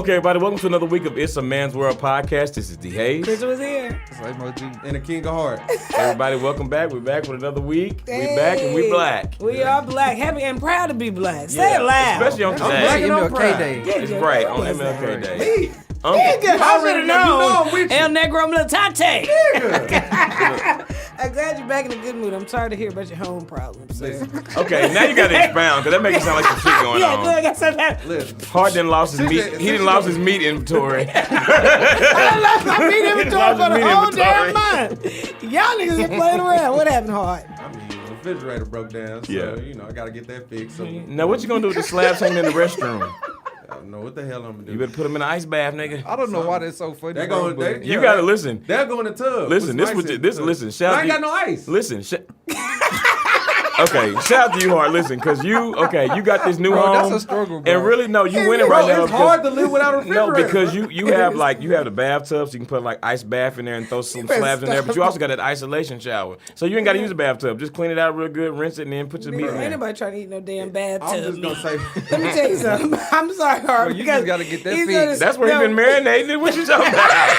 Okay, everybody, welcome to another week of It's a Man's World podcast. This is D. Hayes. Crystal was here. And the King of Heart. Everybody, welcome back. We're back with another week. We're back and we're black. We are black, happy and proud to be black. Say it loud. Especially on today. Black and on Pride. Day. It's right, on MLK Day. I should have known. with El Negro Militate. Nigga. I'm glad you're back in a good mood. I'm sorry to hear about your home problems. Okay, now you got to expound because that makes it sound like some shit going Yeah, on. good. I got some that. Listen. Hart didn't lost his meat. He didn't lost his meat inventory. I lost my meat inventory Lost for the his meat whole inventory. damn month. Y'all niggas just playing around. What happened, Hart? I mean, the refrigerator broke down, so, Yeah. I got to get that fixed. So, Now, what you going to do with the slabs hanging in the restroom? I don't know what the hell I'm going to do. You better put them in an ice bath, nigga. I don't know why that's so funny. They're going, bro, but You got to listen. They'll go in the tub. Listen, listen. Shout I out ain't to got no ice. Listen, okay, shout out to you, Hart. Listen, because you got this new Bro, home. that's a struggle, bro. And really, no, you winning Bro, right now. it's hard to live without a refrigerator. No, because you have the bathtub, so you can put like ice bath in there and throw some slabs in there. But you also got that isolation shower, so you ain't got to use a bathtub. Just clean it out real good, rinse it, and then put your meat in Ain't there. nobody trying to eat no damn bathtub. I'm just going to say. Let me tell you something. I'm sorry, Hart. Bro, you just gotta get that he's fixed. gonna- That's where he been no, marinating. What you talking about?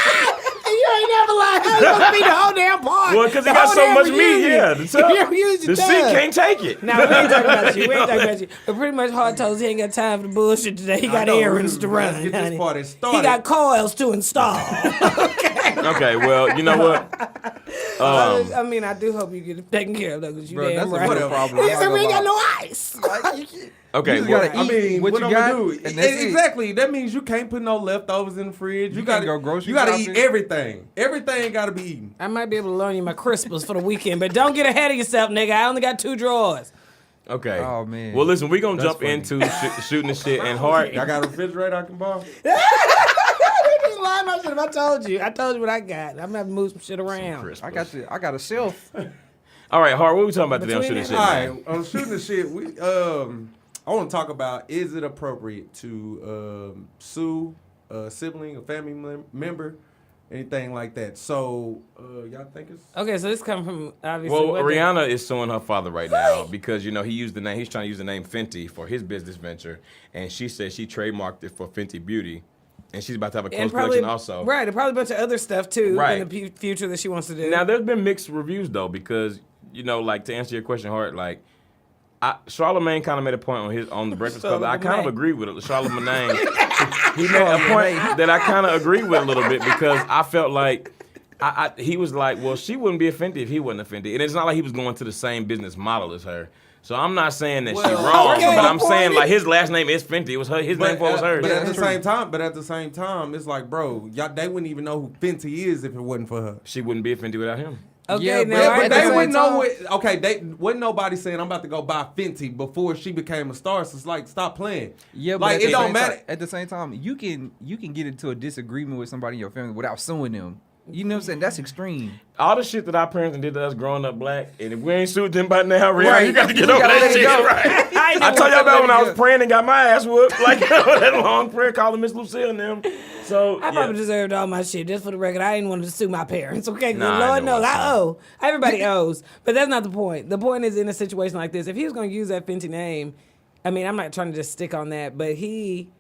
You ain't never lied. How you gonna feed the whole damn part? Well, because he The got whole so damn much meat. reunion. Yeah, the tub, You don't use your the seat tub. can't take it. Now, we ain't talking about you. We ain't talking about you. But pretty much Hart told us he ain't got time for the bullshit today. He got errands to run, Let's get this honey. party started. He got coils to install. Okay, well, you know what? I mean, I do hope you get it taken care of, though, because you Bro, damn that's right. a problem. He said we ain't got no ice. Okay, You just well, gotta I eat mean, what what you I'm got, gonna do? and that's it. Exactly. That means you can't put no leftovers in the fridge. You can't gotta go grocery You gotta shopping. eat everything. Everything gotta be eaten. I might be able to loan you my Crispers for the weekend, but don't get ahead of yourself, nigga. I only got 2 drawers. okay. Oh, man. Well, listen, we're going to That's jump funny. into shooting the shit. And Hart, I got a refrigerator I can borrow. You just lying my shit if I told you. I told you what I got. I'm gonna have to move some shit around. I got a shelf. all right, Hart, what we talking about today on Between shooting the them. shit, All man? right, on shooting the shit, we I want to talk about, is it appropriate to sue a sibling, a family member, anything like that? So y'all think it's Okay, so this comes from obviously. Well, what Rihanna is suing her father right now because, he used the name, he's trying to use the name Fenty for his business venture. And she said she trademarked it for Fenty Beauty. And she's about to have a close probably, collection also. Right, and probably a bunch of other stuff too Right. in the future that she wants to do. Now, there's been mixed reviews, though, because, like, to answer your question, Hart, like, Charlamagne kind of made a point on the Breakfast Club that I kind of agree with it. Charlamagne, he made a point that I kind of agree with a little bit because I felt like he was like, well, she wouldn't be offended if he wasn't offended. And it's not like he was going to the same business model as her. So I'm not saying that she's wrong, okay, but my I'm saying point like his last name is Fenty. It was his name before it was hers. But at the same time, it's like, bro, they wouldn't even know who Fenty is if it wasn't for her. She wouldn't be Fenty without him. Okay, Yeah, now But at they the wouldn't same know time- it. Okay, they wasn't nobody saying I'm about to go buy Fenty before she became a star. So it's like, stop playing. Yeah, but like at the it don't same matter. time- at the same time, you can get into a disagreement with somebody in your family without suing them. You know what I'm saying? That's extreme. All the shit that our parents did to us growing up black, and if we ain't sued them by now, Rihanna, Right. you got to get You over gotta that let it shit, go. right? I told y'all about when I was praying and got my ass whooped, like that long prayer calling Miss Lucille and them. So I probably deserved all my shit. Just for the record, I didn't want to sue my parents. Okay, good Nah, I Lord know knows what I I'm owe. Everybody owes, but that's not the point. The point is in a situation like this, if he was going to use that Fenty name, I mean, I'm not trying to just stick on that, but he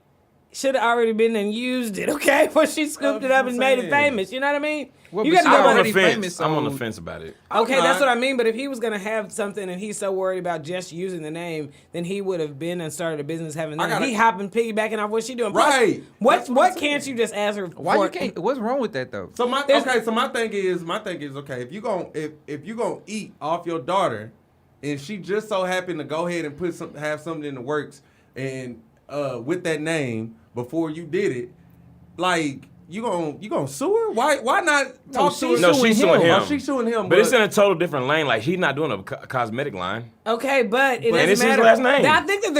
should have already been and used it. Okay, before she scooped it up and made it famous. You know what I mean? Well, you but got to she go I'm on by the already fence. famous, I'm on the so- fence about it. Okay, I'm that's not. what I mean. But if he was going to have something and he's so worried about just using the name, then he would have been and started a business having that. He hopping, piggybacking off what she doing. Plus, Right. That's what I'm What can't you just ask her Why for? you can't? What's wrong with that though? So my thing is okay, if you gonna eat off your daughter, and she just so happened to go ahead and have something in the works and with that name before you did it, like you gonna sue her? Why not talk to her? No, she's suing him. Oh, she's suing him. But it's in a total different lane. Like, he's not doing a cosmetic line. Okay, but it And doesn't it's his matter. last name. Now, I think that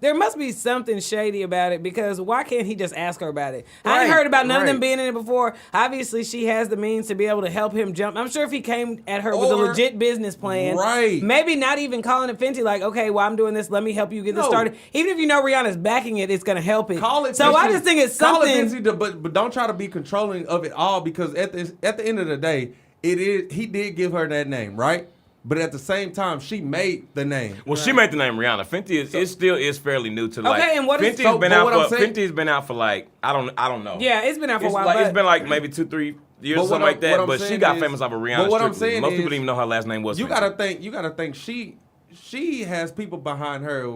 there must be something shady about it because why can't he just ask her about it? I ain't Right, heard about none of them right. being in it before. Obviously, she has the means to be able to help him jump. I'm sure if he came at her with a Or- legit business plan, Right. maybe not even calling it Fenty, like, okay, well, I'm doing this, let me help you get this No. started. Even if you know Rihanna's backing it, it's going to help it. Call it so Fenty. I just think it's Call something. it Fenty, but don't try to be controlling of it all because at the end of the day, he did give her that name, right? but at the same time, she made the name. Well, she made the name Rihanna. Fenty is it still is fairly new to like. Okay, and what is- Fenty's so- been but out what for I'm saying- Fenty's been out for like I don't know. Yeah, it's been out for a It's while. like, but it's been like maybe 2-3 years or But something what like that. I'm But she saying got is- famous off of Rihanna. but what I'm strictly. saying Most people is, didn't even know her last name was. You Fenty. gotta think she has people behind her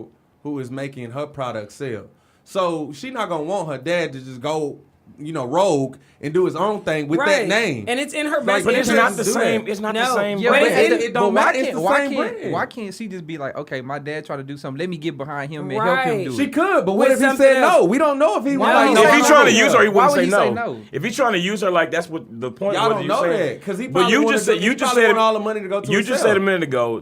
who is making her product sell. So she not gonna want her dad to just go, rogue and do his own thing with that name. And it's in her Like, best But it's interest. not the do same. that. It's not No. the same. Yeah, But but it- it don't matter. It's the same brand. why can't she just be like, okay, my dad tried to do something. Let me get behind him and help Right. him do She it. could, but what With if he something said else. no? We don't know if he was Why like, would No, he if say he's no? trying to use her, he Why wouldn't would say he no. say no? If he's trying to use her, like that's what the point. Y'all was don't you know saying. that because he But probably you wanted just to- said he you just probably said want all the money to go to you himself. just said a minute ago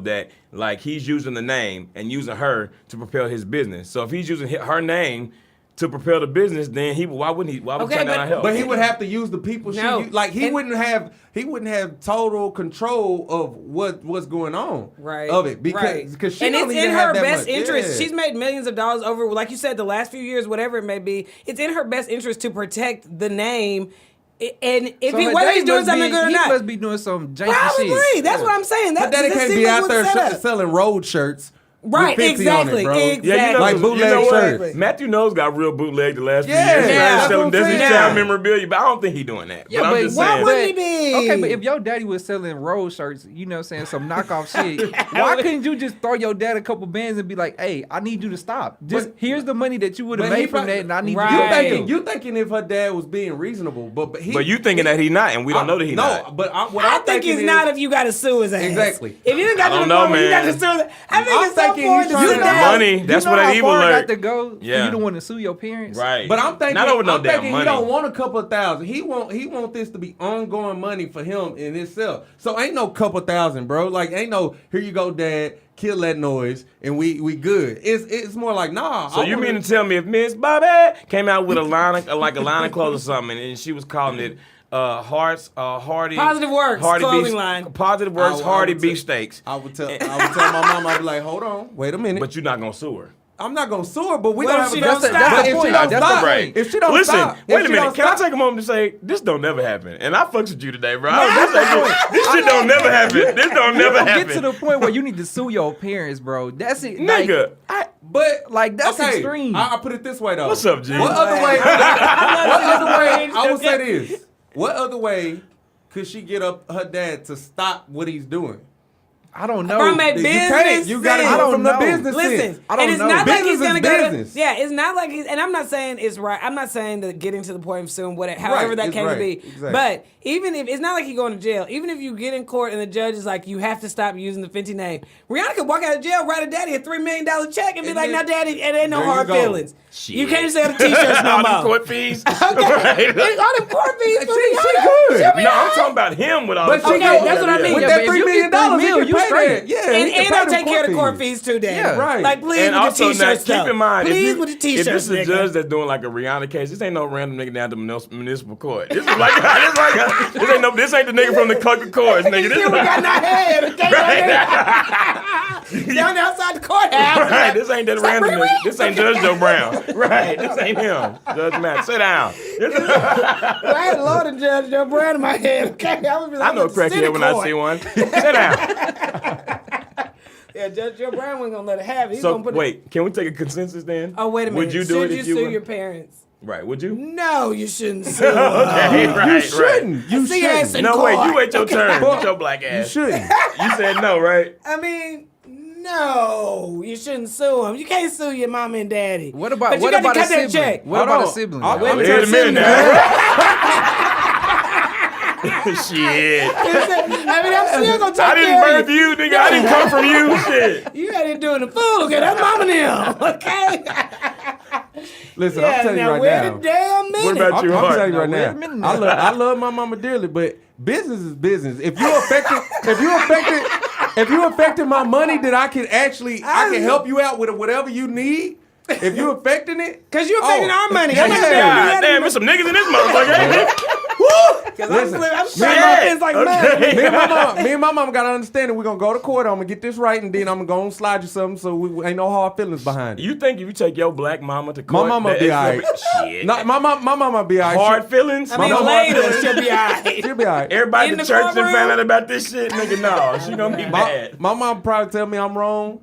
that like he's using the name and using her to propel his business. So if he's using her name to propel the business, then why wouldn't he Okay, turn down but- her help? But he would have to use the people No. she used. Like he And- wouldn't have total control of what's going on Right. of it because right. she and don't it's even in have her that best much. interest. Yeah. She's made millions of dollars over, like you said, the last few years, whatever it may be. It's in her best interest to protect the name. And if So he her whether daddy he's doing must something be- good or he not, must be doing some janky probably. shit. That's what I'm saying. Her daddy this can't seems be like out what's there set up. selling road shirts. Right, with 50 on exactly, it, bro. exactly. Yeah, you know, Like you bootleg know what? shirts. Matthew Knowles got real bootleg the last few Yeah, years. that's selling what I'm saying. selling memorabilia, but I don't think he's doing that. Yeah, but I'm but just why saying. wouldn't he be? Okay, but if your daddy was selling road shirts, some knockoff shit, why couldn't you just throw your dad a couple bands and be like, hey, I need you to stop. Just here's the money that you would have But he made from probably- that, and I need Right. you to You pay thinking, him. you thinking if her dad was being reasonable, but he. But you thinking that he's not, and we don't know that he's not. But what I I'm think thinking he's not if you got to sue his ass. Exactly. If you didn't got I to don't the know, point where you got to man. sue his I think I'm it's so thinking far he's to trying sue to- the The house. money, that's you what know that how evil far it alert. got to go for Yeah. you to want to sue your parents? Right. But I'm thinking, not over no I'm damn thinking money. he don't want a couple of thousand. He want this to be ongoing money for him in himself. So ain't no couple thousand, bro. Like ain't no here you go, dad. Kill that noise and we good. It's more like nah. So I you wanna- mean to tell me if Miss Bobby came out with a line of clothes or something, and she was calling it Hardy Positive Works Hardy clothing beef, line. Positive Works I Hardy would tell- beef steaks. I would tell my mom, I'd be like, hold on, wait a minute. But you're not gonna sue her. I'm not gonna sue her, but we Well, gonna if have she a don't that's stop. But if That's she the don't point. stop, Right. if she don't Listen, stop, wait if a she minute. don't Can I stop- take a moment to say this don't never happen? And I fucks with you today, bro. This shit don't never happen. This don't never happen. Get to the point where you need to sue your parents, bro. That's it. Nigga. But That's okay, extreme. I put it this way though. What's up, G? What other way? What other way? I would say Okay. this. What other way could she get up her dad to stop what he's doing? I don't know. From a You can't. business You gotta sense. go from the know. business Listen, sense. I don't and it's know. not like Business he's gonna is go to. business. Yeah, it's not like he's. And I'm not saying it's right. I'm not saying that getting to the point of suing, whatever, however that it's came right. to be. Exactly. But even if it's not like he's going to jail, even if you get in court and the judge is like, you have to stop using the Fenty name. Rihanna could walk out of jail, write a daddy a $3 million check, and be And like, then- "Now, daddy, it ain't no there you hard go. feelings. Shit. You can't sell the T-shirts no All them more." court fees. Okay, Right. and all them court fees. for She Rihanna. good. She'll be No, all I'm right. talking about him with all But the she Okay, go- that's what I mean. With Yeah, that but if $3 you million, get $3 million, he you can pay straight. that. Yeah, And he can pay I'll them take care of the court fees. fees too, Daddy. Yeah. Right. Like, please And with also, the now, T-shirts, keep though. in mind, Please if, with the if T-shirts, this is a nigga. judge that's doing like a Rihanna case, this ain't no random nigga down at the municipal court. This is like this ain't the nigga from the Coca Courts, nigga. This Here is we got in our head, okay? Down outside the courthouse. right. This ain't that random bring nigga. me- This ain't Judge Joe Brown. Right. This ain't him. Judge Matt, sit down. I had Lord and Judge Joe Brown in my head, okay? I would be like, I know a crackhead when I see one. Sit down. Yeah, Judge Joe Brown wasn't gonna let it happen. He's So gonna put it. wait, can we take a consensus then? Oh, wait a minute. Would you do Should it if you sue were? your parents? Right. Would you? No, you shouldn't sue. Okay. Right. You shouldn't. Right. You See your ass shouldn't. in No, court. wait. You wait your turn. With your black You ass. shouldn't. You said no, right? I mean, no, you shouldn't sue them. You can't sue your mom and daddy. What about But you what got to about a cut that sibling? check. What Hold about on. a sibling? I'll Wait Wait till a minute sibling. now. Shit. I mean, I'm still gonna take I didn't care of birth you, nigga. I didn't come from you. Shit. You out here doing the fool. Okay, that's mama now. Okay. Listen, Yeah, I'm telling you now right wait now. a damn minute. What about you, I'm Hart? telling you right Now, wait a now. minute I now. I love my mama dearly, but business is business. If you affected my money that I can help you out with whatever you need. If you affecting it, Cause you affecting our money. I'm not Yeah. gonna do God that. damn, there's some niggas in this motherfucker, ain't there? woo, Because I'm shaking my fence like mad. Me and my mom got to understand that we're going to go to court. I'm going to get this right, and then I'm going to slide you something so we ain't no hard feelings behind it. You think if you take your black mama to court, My mama be all right. Shit. My mama be all right. Hard feelings? I mean, later, she'll be all right. She'll be all right. Everybody In at the the church and courtroom? found out about this shit, nigga, no. She gonna be bad. My mom probably tell me I'm wrong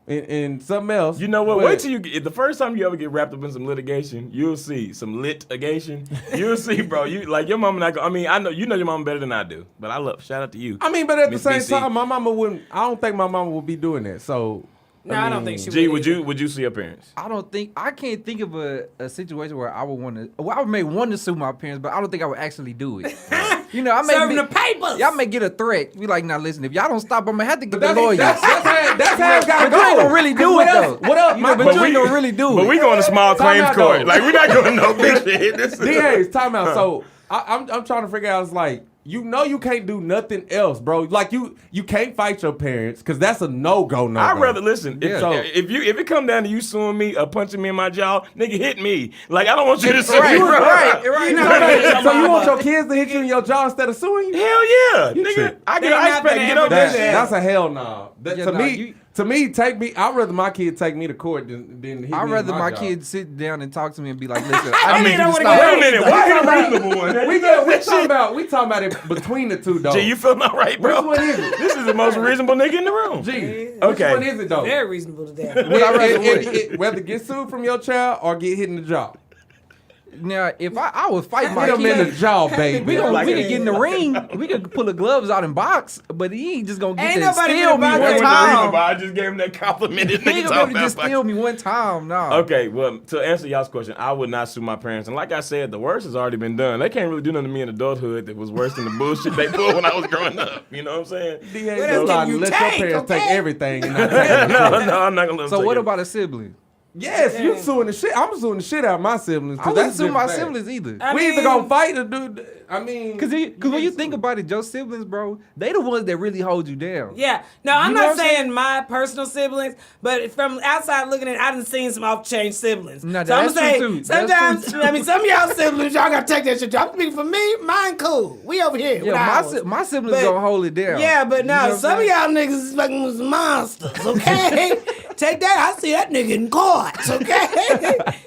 and something else. You know what? but- Wait till you get the first time you ever get wrapped up in some litigation, you'll see some litigation. You'll see, bro. You like your mama not gonna, I mean, I know you know your mama better than I do, but I love shout out to you. I mean, but at Miss the same BC. time, my mama wouldn't. I don't think my mama would be doing that. So. No, I don't think she G, would. would you see her parents? I can't think of a situation where I would want to. Well, I may want to sue my parents, but I don't think I would actually do it. You know, I may Serving the papers. Y'all may get a threat. Be like, now listen, if y'all don't stop, I'm gonna have to get But the lawyers. that's how it gotta But you ain't go. gonna really do it though. What up, my But you ain't gonna really do it. But we going to small Time claims out, court. though. Like we're not going to no big shit. This is DA's time out. So I'm trying to figure out. It's like you can't do nothing else, bro. Like you can't fight your parents because that's a no. I'd rather listen. If, Yeah. if it come down to you suing me or punching me in my jaw, nigga, hit me. Like I don't want you to sue Right, me, bro. right. So you want your kids to hit you in your jaw instead of suing you? Hell yeah, You nigga. tripping. I They're get an not ice pack. gonna Get ever on do that that. shit. That's a hell no. Yeah, nah, To me, take me. I'd rather my kid take me to court than hit me. I'd in rather my jaw. kids sit down and talk to me and be like, listen, I I mean, need you to wanna stop. wait a minute. Why you reasonable one? We talking about it between the two, though. G, you feeling all right, bro? Which one is it? This is the most reasonable nigga in the room. G, Okay. which one is it though? Very reasonable to that. I'd rather wait. Whether get sued from your child or get hit in the jaw. Now, if I would fight my Hit him in the kid, jaw, baby. we could Like get in the ring. We could pull the gloves out and box, but he ain't just gonna get Ain't to nobody steal me finna box one that time. I just gave him that compliment. This He ain't nigga gonna talking be able to just about steal me one time. No. Okay, well, to answer y'all's question, I would not sue my parents. And like I said, the worst has already been done. They can't really do nothing to me in adulthood that was worse than the bullshit they pulled when I was growing up. You know what I'm saying? DA, What you else allowed can to you let take, your parents okay? take everything. And not take it. No, I'm not gonna let them So take what it. about a sibling? Yes, you suing the shit. I'm suing the shit out of my siblings. I 'cause wouldn't that's sue my different thing. siblings either. I We either mean- gonna fight or do. I mean, Cause when you think about it, your siblings, bro, they the ones that really hold you down. Yeah. No, I'm You know not what I'm saying my personal siblings, but from outside looking at, I done seen some off-chain siblings. No, so I'm that's gonna say, true, too. That's sometimes, true, I mean, some of y'all siblings, y'all gotta take that shit. I'm speaking for me, mine cool. We over here. with Yeah, ours. my siblings But- gonna hold it down. Yeah, but You know what no, I'm some of saying? y'all niggas is fucking some monsters, okay? Take that. I see that nigga in courts, okay?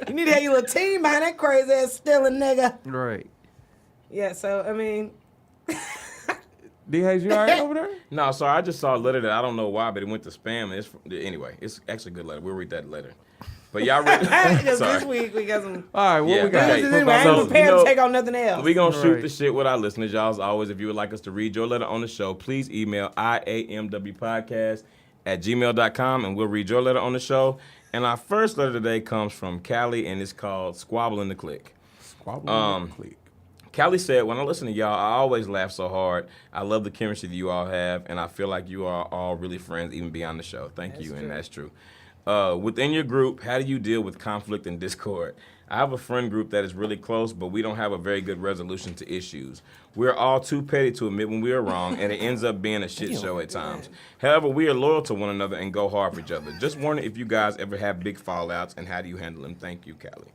You need to have your little team behind that crazy ass stealing nigga. Right. Yeah, so, I mean, D Hayes, you all right over there? No, sorry, I just saw a letter that I don't know why, but it went to spam. Anyway, it's actually a good letter. We'll read that later. But y'all read. because Sorry. this week we got some. All right, what Yeah, we got? okay. Anyway, I So, ain't prepared you know, to take on nothing else. We gonna shoot Right. the shit with our listeners, y'all. As always, if you would like us to read your letter on the show, please email IAMW Podcast at gmail.com and we'll read your letter on the show. And our first letter today comes from Callie and it's called Squabble in the Click. Click. Callie said, when I listen to y'all, I always laugh so hard. I love the chemistry that you all have, and I feel like you are all really friends even beyond the show. Thank you, and that's true. Within your group, how do you deal with conflict and discord? I have a friend group that is really close, but we don't have a very good resolution to issues. We're all too petty to admit when we are wrong, and it ends up being a shit show at times. However, we are loyal to one another and go hard for each other. Just wondering if you guys ever have big fallouts, and how do you handle them? Thank you, Callie.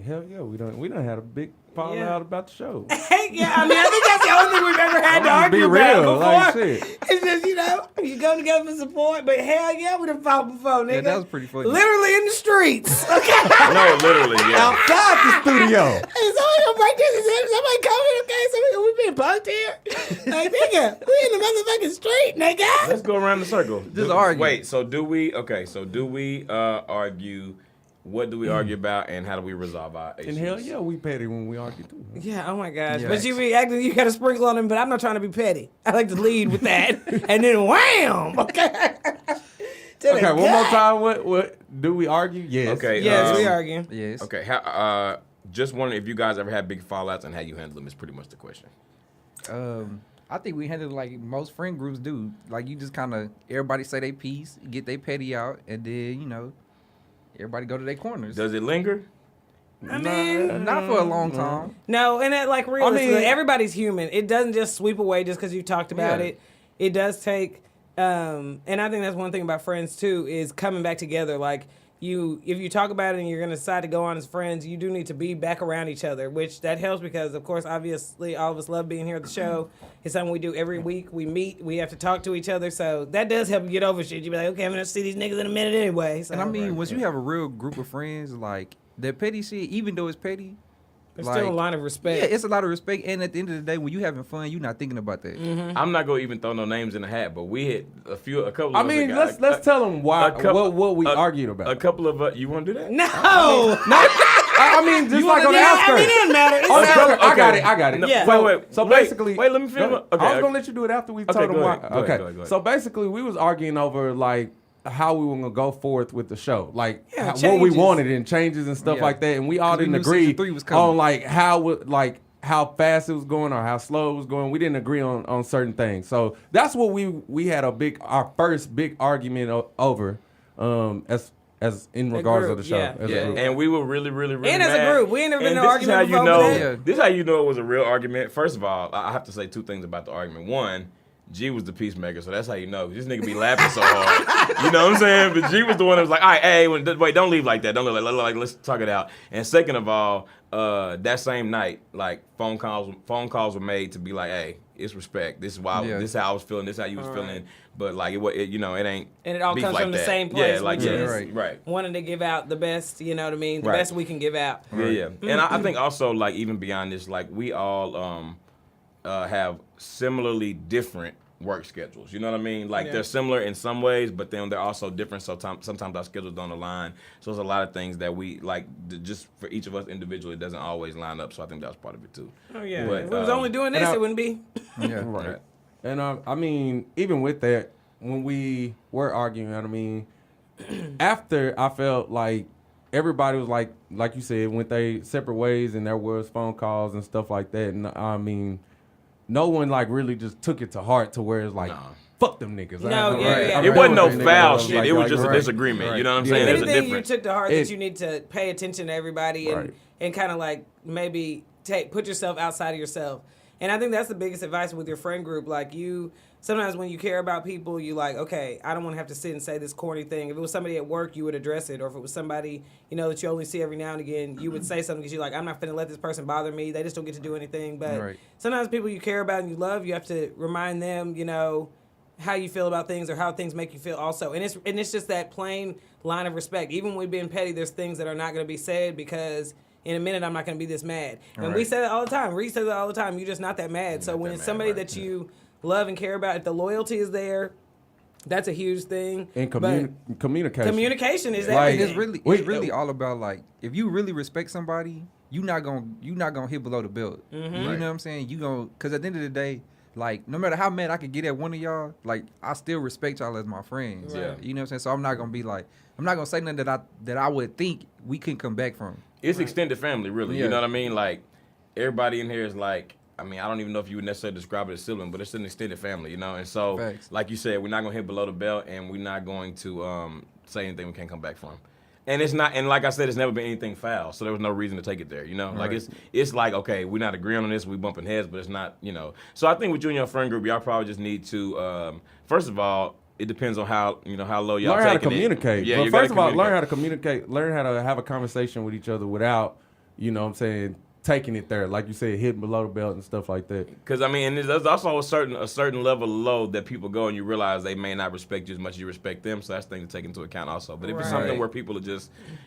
Hell yeah, we don't had a big fallout Yeah. about the show. Yeah, I mean, I think that's the only thing we've ever had to I'ma be argue real, about before. like shit. It's just, you know, you go together for support, but hell yeah, we done fought before, nigga. Yeah, that was pretty funny. Literally in the streets, okay? No, literally, yeah. Outside the studio. Hey, somebody gonna break this, is somebody coming, okay? So we being punked here? Like, nigga, we in the motherfucking street, nigga. Let's go around the circle. Just argue. Wait, so do we argue? What do we argue about, and how do we resolve our issues? And hell yeah, we petty when we argue too. Yeah, oh my gosh. Yeah. But you be acting, you got to sprinkle on them, but I'm not trying to be petty. I like to lead with that. And then wham! Okay. Okay, one more time. What do we argue? Yes. Okay. Yes, we argue. Yes. Okay. Just wondering if you guys ever had big fallouts and how you handle them is pretty much the question. I think we handle it like most friend groups do. Like you just kind of everybody say their piece, get their petty out, and then everybody go to their corners. Does it linger? I mean, Not for a long time. no, and that, like, realistically, mean- everybody's human. It doesn't just sweep away just because you talked about Yeah. it. It does take, and I think that's one thing about friends too, is coming back together. Like, if you talk about it and you're going to decide to go on as friends, you do need to be back around each other, which that helps because, of course, obviously, all of us love being here at the show. It's something we do every week. We meet. We have to talk to each other. So that does help you get over shit. You be like, okay, I'm going to see these niggas in a minute anyway. So, and I mean, once you have a real group of friends, like, that petty shit, even though it's petty, there's like, still a lot of respect. Yeah, it's a lot of respect. And at the end of the day, when you having fun, you're not thinking about that. Mm-hmm. I'm not gonna even throw no names in the hat, but we had a couple. I of mean, us let's tell them why what we a- argued about. A couple of you want to do that? No. I mean, just like on the I mean, outskirts. it doesn't matter. It's On the outskirts. I Okay. got it. No, Yeah. Wait. So wait, basically, wait. Let me finish. I was Okay. gonna let you do it after we Okay, told them go why. ahead. Go Okay. ahead, go ahead. So basically, we was arguing over like how we were gonna go forth with the show, like Yeah, what we changes. wanted and changes and stuff Yeah. like that, and we all 'Cause we didn't knew agree season 3 was coming. on how fast it was going or how slow it was going. We didn't agree on certain things. So that's what we had our first big argument over as in regards group, to the show. yeah. As a Yeah, group. and we were really And as a mad. group, we ain't never been in And an this is argument how you before know. that. Yeah. This is how you know it was a real argument. First of all, I have to say two things about the argument. One, G was the peacemaker, so that's how you know. This nigga be laughing so hard. You know what I'm saying? But G was the one that was like, all right, hey, wait, don't leave like that. Don't leave like let's talk it out. And second of all, that same night, like phone calls were made to be like, hey, it's respect. This is why this is how I was feeling. This is how you was feeling. But like it you know, it ain't. And it all beef comes like from the that. same place, Yeah, like which is right. wanting to give out the best, you know what I mean? The Right. best we can give out. Yeah. And I think also like even beyond this, like we all have similarly different work schedules. You know what I mean? Like they're similar in some ways, but then they're also different. So sometimes our schedules don't align. So there's a lot of things that we like just for each of us individually, it doesn't always line up. So I think that was part of it too. Oh, yeah. But, if we was only doing this, and it wouldn't be. Yeah. Right. And I mean, even with that, when we were arguing, I mean, after I felt like everybody was like you said, went their separate ways, and there was phone calls and stuff like that. And I mean, no one like really just took it to heart to where it's like, fuck them niggas. No, yeah. It wasn't no Niggas, foul like- shit. It was like- just a right. disagreement. You know what I'm Yeah. saying? If There's a anything, you difference. took to heart It- that you need to pay attention to everybody and, Right. and kind of like maybe put yourself outside of yourself. And I think that's the biggest advice with your friend group. Like sometimes when you care about people, you like, okay, I don't want to have to sit and say this corny thing. If it was somebody at work, you would address it. Or if it was somebody, you know, that you only see every now and again, you would say something because you're like, I'm not finna let this person bother me. They just don't get to do anything. But sometimes people you care about and you love, you have to remind them, you know, how you feel about things or how things make you feel also. And it's just that plain line of respect. Even when we're being petty, there's things that are not going to be said because in a minute I'm not going to be this mad. And we say that all the time. Reed says that all the time. You're just not that mad. So when it's somebody that you love and care about, if the loyalty is there, that's a huge thing. And communication. Communication is Like, everything. It's really all about like if you really respect somebody, you're not gonna hit below the belt. You know what I'm saying? Because at the end of the day, like no matter how mad I could get at one of y'all, like I still respect y'all as my friends. Yeah. You know what I'm saying? So I'm not gonna be like I'm not gonna say nothing that I would think we couldn't come back from. It's extended family, really. Yeah. You know what I mean? Like everybody in here is like, I mean, I don't even know if you would necessarily describe it as sibling, but it's an extended family, you know? And so, Facts. like you said, we're not going to hit below the belt, and we're not going to say anything we can't come back from. And it's not, and like I said, it's never been anything foul, so there was no reason to take it there, you know? Like, it's like, okay, we're not agreeing on this, we bumping heads, but it's not, you know? So I think with you and your friend group, y'all probably just need to, first of all, it depends on how low y'all learn how to taking communicate. it. Yeah, but you first gotta of all, learn communicate. how to communicate. Learn how to have a conversation with each other without, you know what I'm saying, taking it there. Like you said, hitting below the belt and stuff like that. Because I mean, and there's also a certain level of low that people go and you realize they may not respect you as much as you respect them. So that's the thing to take into account also. But if it's something where people are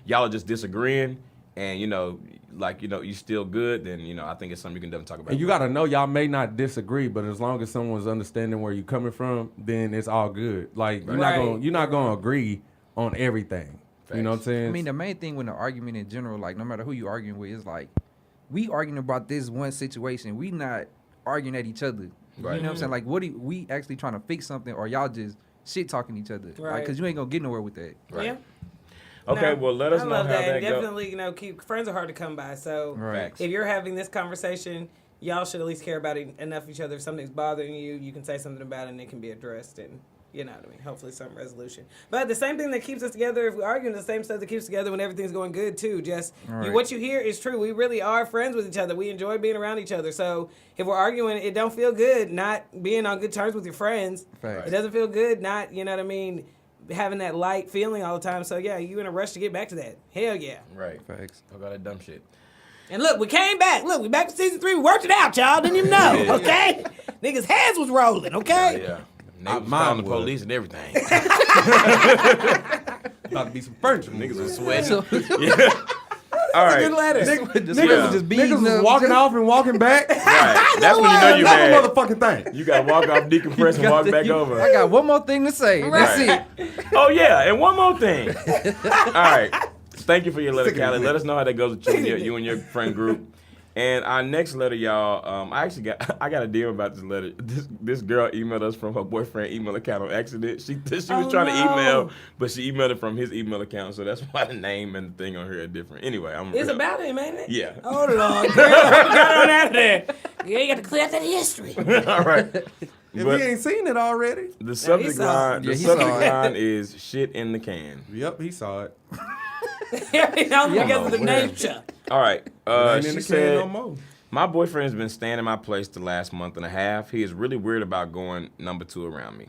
y'all are just disagreeing, and you still good, then I think it's something you can definitely talk about. And you got to know y'all may not disagree, but as long as someone's understanding where you're coming from, then it's all good. Like you're not gonna agree on everything. You know what I'm saying? I mean, the main thing with an argument in general, like no matter who you arguing with, is like we arguing about this one situation. We not arguing at each other. Right. You know what I'm saying? Like, we actually trying to fix something, or y'all just shit talking each other? Right. Like, because you ain't gonna get nowhere with that. Right. Yeah. Okay, No, well, let us I know love how that goes. Definitely, keep friends are hard to come by. So Right. if you're having this conversation, y'all should at least care about it enough of each other. If something's bothering you, you can say something about it and it can be addressed, and you know what I mean, hopefully some resolution. But the same thing that keeps us together, if we're arguing, the same stuff that keeps us together when everything's going good too. Just what you hear is true. We really are friends with each other. We enjoy being around each other. So if we're arguing, it don't feel good not being on good terms with your friends. Facts. It doesn't feel good not, you know what I mean, having that light feeling all the time. So yeah, you in a rush to get back to that. Hell yeah. Right. Facts. Talk about that dumb shit. And look, we came back. Look, we back to season 3. We worked it out, y'all. Didn't even know. Yeah. Okay, niggas' heads was rolling. Okay. Yeah. Niggas was calling the police and everything. About to be some furniture. Niggas was sweating. So, Yeah. All right. Good letter. Niggas was just beating niggas was up. walking off and walking back. Right. That's when you know you mad. Another motherfucking thing. You gotta walk off, decompress, and walk back over. I got one more thing to say. That's it. Oh yeah, and one more thing. All right. Thank you for your letter, Sick of Callie. it. Let us know how that goes with you and your friend group. And our next letter, y'all, I got a deal about this letter. This girl emailed us from her boyfriend email account on accident. She was trying to email, but she emailed it from his email account, so that's why the name and the thing on here are different. Anyway, It's about him, ain't it? Yeah. Oh Lord, girl, got on out of there. Yeah, you got to clear up that history. All right. If But he ain't seen it already. the subject saw line, it. Yeah, the he subject saw it. line is shit in the can. Yep, he saw it. Only because of the where? nature. All right. Ain't She in the can said, no more. my boyfriend has been staying in my place the last month and a half. He is really weird about going number 2 around me.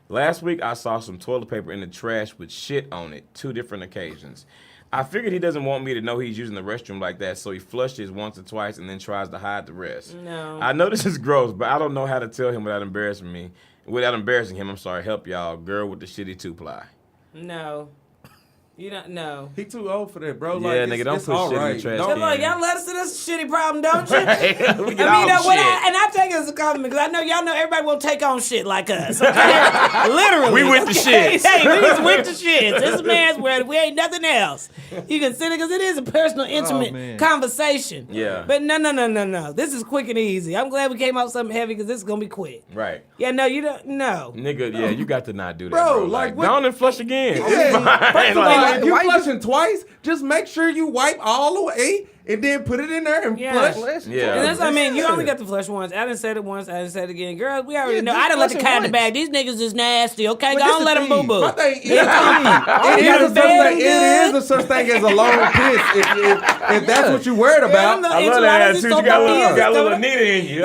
Last week, I saw some toilet paper in the trash with shit on it, 2 different occasions. I figured he doesn't want me to know he's using the restroom like that, so he flushes once or twice and then tries to hide the rest. No. I know this is gross, but I don't know how to tell him without embarrassing him. I'm sorry, help y'all. Girl with the shitty 2-ply. No. You don't know. He too old for that, bro. Yeah, Like, nigga, don't it's put all shit in the right. trash Don't- can. Look, y'all let us see this shitty problem, don't you? We get I mean, all shit. and I take it as a compliment because I know y'all know everybody won't take on shit like us. Okay? Literally. We with the okay? shits. Hey, we just with the shits. This man's where we ain't nothing else. You consider because it is a personal, intimate man. conversation. Yeah. But no. This is quick and easy. I'm glad we came out with something heavy because this is gonna be quick. Right. Yeah, no, you don't. No. Nigga, yeah, you got to not do that, Bro, bro. like, Like, what- go on and flush again. Yeah. It's fine. First of all, Like, if you why you- flushing twice, just make sure you wipe all the way and then put it in there and Yeah. flush. Yeah. And that's what I mean. You Yeah. only got to flush once. I done said it once. I done said it again. Girls, we already Yeah, know. just I done let the flush it cat in the once. bag. These niggas is nasty. Okay, But go this on, the let them boo thing. boo. My thing is, You gotta bed it is a such thing as a long piss. If that's what you worried about, I love that attitude. You got a little needle in you.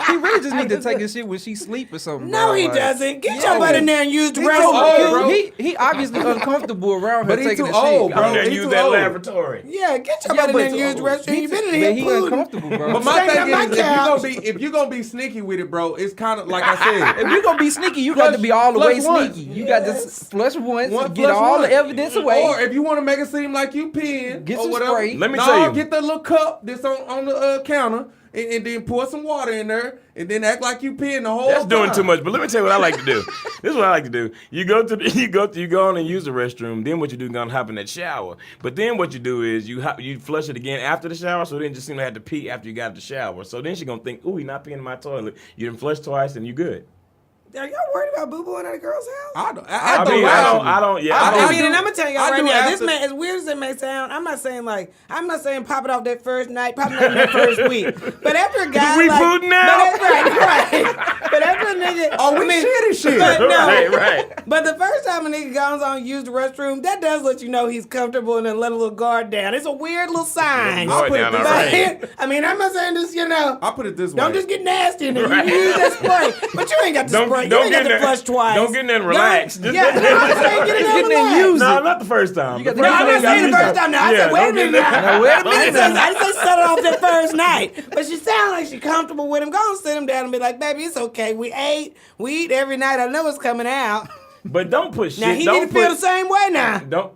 He really just need to take his shit when she sleep or something. No, bro. he Like, doesn't. Get your butt in there and use the He too restroom. old, bro. He obviously uncomfortable around her But he taking too the old, shit. bro. I'm gonna He use too that old. laboratory. Yeah, get your Yeah, butt in but there and use the restroom. You been in But here he food. uncomfortable, bro. But my Stand thing up my is, couch. if you gonna be sneaky with it, bro, it's kind of like I said. If you gonna be sneaky, you got to be all the way flush once. sneaky. You got to flush once, get flush all once. the evidence away. Or if you want to make it seem like you peeing Get or some whatever, spray. Let me tell you. get the little cup that's on the counter and then pour some water in there and then act like you peeing the whole That's time. doing too much. But let me tell you what I like to do. This is what I like to do. You go on and use the restroom. Then what you do, gonna hop in that shower. But then what you do is you flush it again after the shower. So then just seem to have to pee after you got out the shower. So then she gonna think, ooh, he not peeing in my toilet. You done flush twice and you good. Are y'all worried about boo booing at a girl's house? I don't. I mean, I don't. Yeah, I I I don't. mean, and I'm gonna tell y'all I right do now. This after- man, as weird as it may sound, I'm not saying pop it off that first night, pop it off that first week. But after a guy, We like, food now? But right. But after a nigga, Oh, we shitty shit. But no, Right. But the first time a nigga goes on and use the restroom, that does let you know he's comfortable and then let a little guard down. It's a weird little sign. Guard put it down, this all way. right. But, I mean, I'm not saying this, I'll put it this way. don't just get nasty in there. Right. You use that spray. But you ain't got to spray. You Don't ain't get got to in flush there. twice. Don't get in there and relax. Yeah, no, I'm saying get in there and relax. use No, it. not the first time. You got The to- first No, I'm not time saying you the use first it. time. No, I Yeah, said, wait a don't get minute in there. now. Wait a I minute didn't now. I didn't say set it off that first night. But she sounds like she comfortable with him. Go and sit him down and be like, baby, it's okay. We eat every night. I know it's coming out. But don't put shit. Now, he don't need to feel the put, same way now. Don't.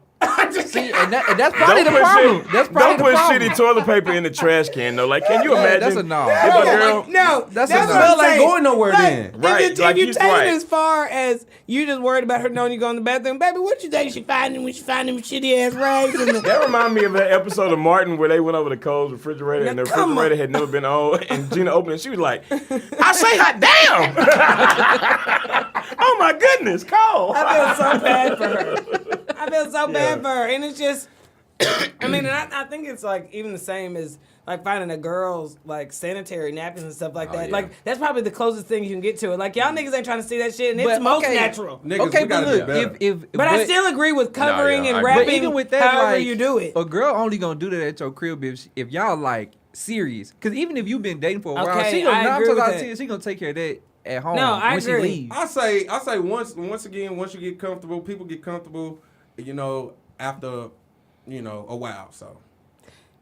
See, and that's probably Don't the put problem. shit. That's Don't probably put the problem. shitty toilet paper in the trash can though. Like, can you Yeah, imagine? that's a no. If a girl, No, That's that's a what no. I'm Well, ain't saying. going nowhere Like, then. Right, If like you you take it right. as far as you just worried about her knowing you go in the bathroom, baby, what you think she finding when she find them shitty ass rags in the that remind me of that episode of Martin where they went over to Cole's refrigerator and the Now, come refrigerator on. had never been on, and Gina opened it. She was like, "I say hot damn! Oh my goodness, Cole!" I feel so bad for her. I feel so bad for her. And it's just, I mean, and I think it's like even the same as like finding a girl's like sanitary napkins and stuff like that. yeah. Like that's probably the closest thing you can get to it. Like y'all niggas ain't trying to see that shit and it's But, most okay. natural. Niggas, Okay, we but gotta do look, better. if But I still agree with covering yeah, I and agree. wrapping but even with that, however like, you do it. a girl only gonna do that at your crib if y'all like serious. Because even if you've been dating for a while, Okay, she gonna I nine agree times with out of that. 10, she gonna take care of that at home. No, I when agree. She leaves. I say once you get comfortable, people get comfortable, after, a while. So.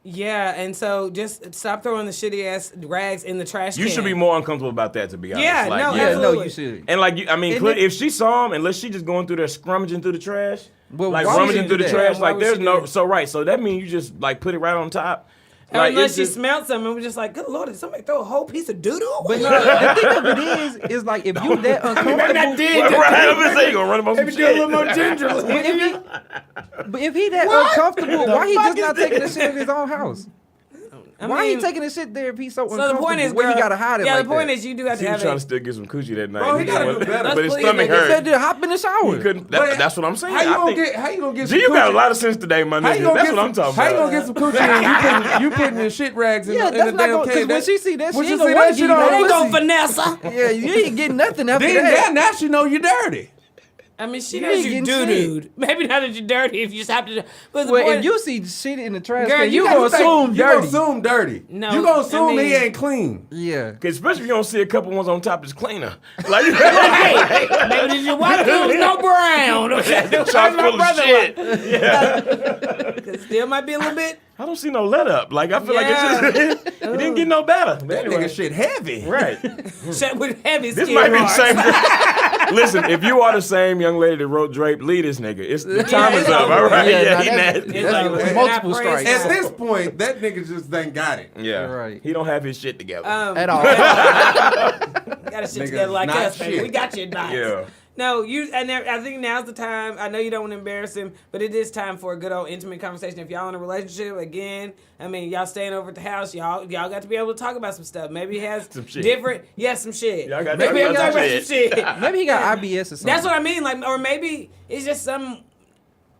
Yeah, and so just stop throwing the shitty ass rags in the trash can. You should be more uncomfortable about that, to be honest. Yeah, like, no, Yeah, absolutely. no, you should. And like, if she saw him, unless she just going through there scrummaging through the trash, Well, like why would rummaging she through do the that? trash, Yeah, why like would there's she do no. that? So right, so that means you just like put it right on top. Or Like, unless it's she just- smelled something and was just like, good Lord, did somebody throw a whole piece of doo-doo away? But no, the thing of it is like if you that uncomfortable. Right, I'm gonna say you gonna run him on some Maybe do a little shit. more gingerly. But if he that uncomfortable, why he just not taking the shit in his own house? Why he taking the shit there if he's so uncomfortable? So the point is, where girl, he gotta hide it yeah, like the point that? is you do have He to was have trying to it. still get some coochie that night. Bro, he gotta do better. But his Let's stomach please, He said hurt. to hop in the shower. He couldn't. But That's what I'm saying. How you I gonna think- get? Gee, you got a lot of sense today, my How you nigga. gonna That's get what I'm talking How you about. gonna get some coochie and you putting your shit rags in Yeah, the that's not damn gonna. Because cave? when she see that, when she she ain't see gonna that want to shit give you on They that ain't pussy, gonna Vanessa. Yeah, you ain't getting nothing after then that. now she know you dirty. I mean, she You knows ain't you getting doo-dooed. Maybe not that you're dirty if you just have to. But the Well, point, if you see shit in the trash Girl, can, you you gotta gonna think- assume You gonna dirty. assume dirty. No, you gonna I assume mean- he ain't clean. Yeah. Cause especially if you don't see a couple ones on top that's cleaner. Like, hey, maybe did your white clothes no brown? Okay, chock full of shit. It still might be a little bit. I don't see no let up. Like I feel Yeah. like it's just, it didn't get no better. But That anyway. nigga shit heavy. Right. Shit with heavy This skin might be the marks. same. Listen, if you are the same young lady that wrote Drape, lead this nigga. It's the time is it's up. over. All right. Yeah, Yeah, nah, he that's- nasty. It's That's over. like We're multiple not praising strikes. At him. this point, that nigga just ain't got it. Yeah. Right. He don't have his shit together. At all. Got a shit Niggas together like not us, baby. shit. We got your advice. Yeah. No, I think now's the time. I know you don't want to embarrass him, but it is time for a good old intimate conversation. If y'all in a relationship, again, I mean, y'all staying over at the house, y'all got to be able to talk about some stuff. Maybe he has Some shit. different, some shit. Y'all gotta Maybe talk he'll about talk some about some shit. Maybe he got IBS or something. That's what I mean. Like, or maybe it's just some.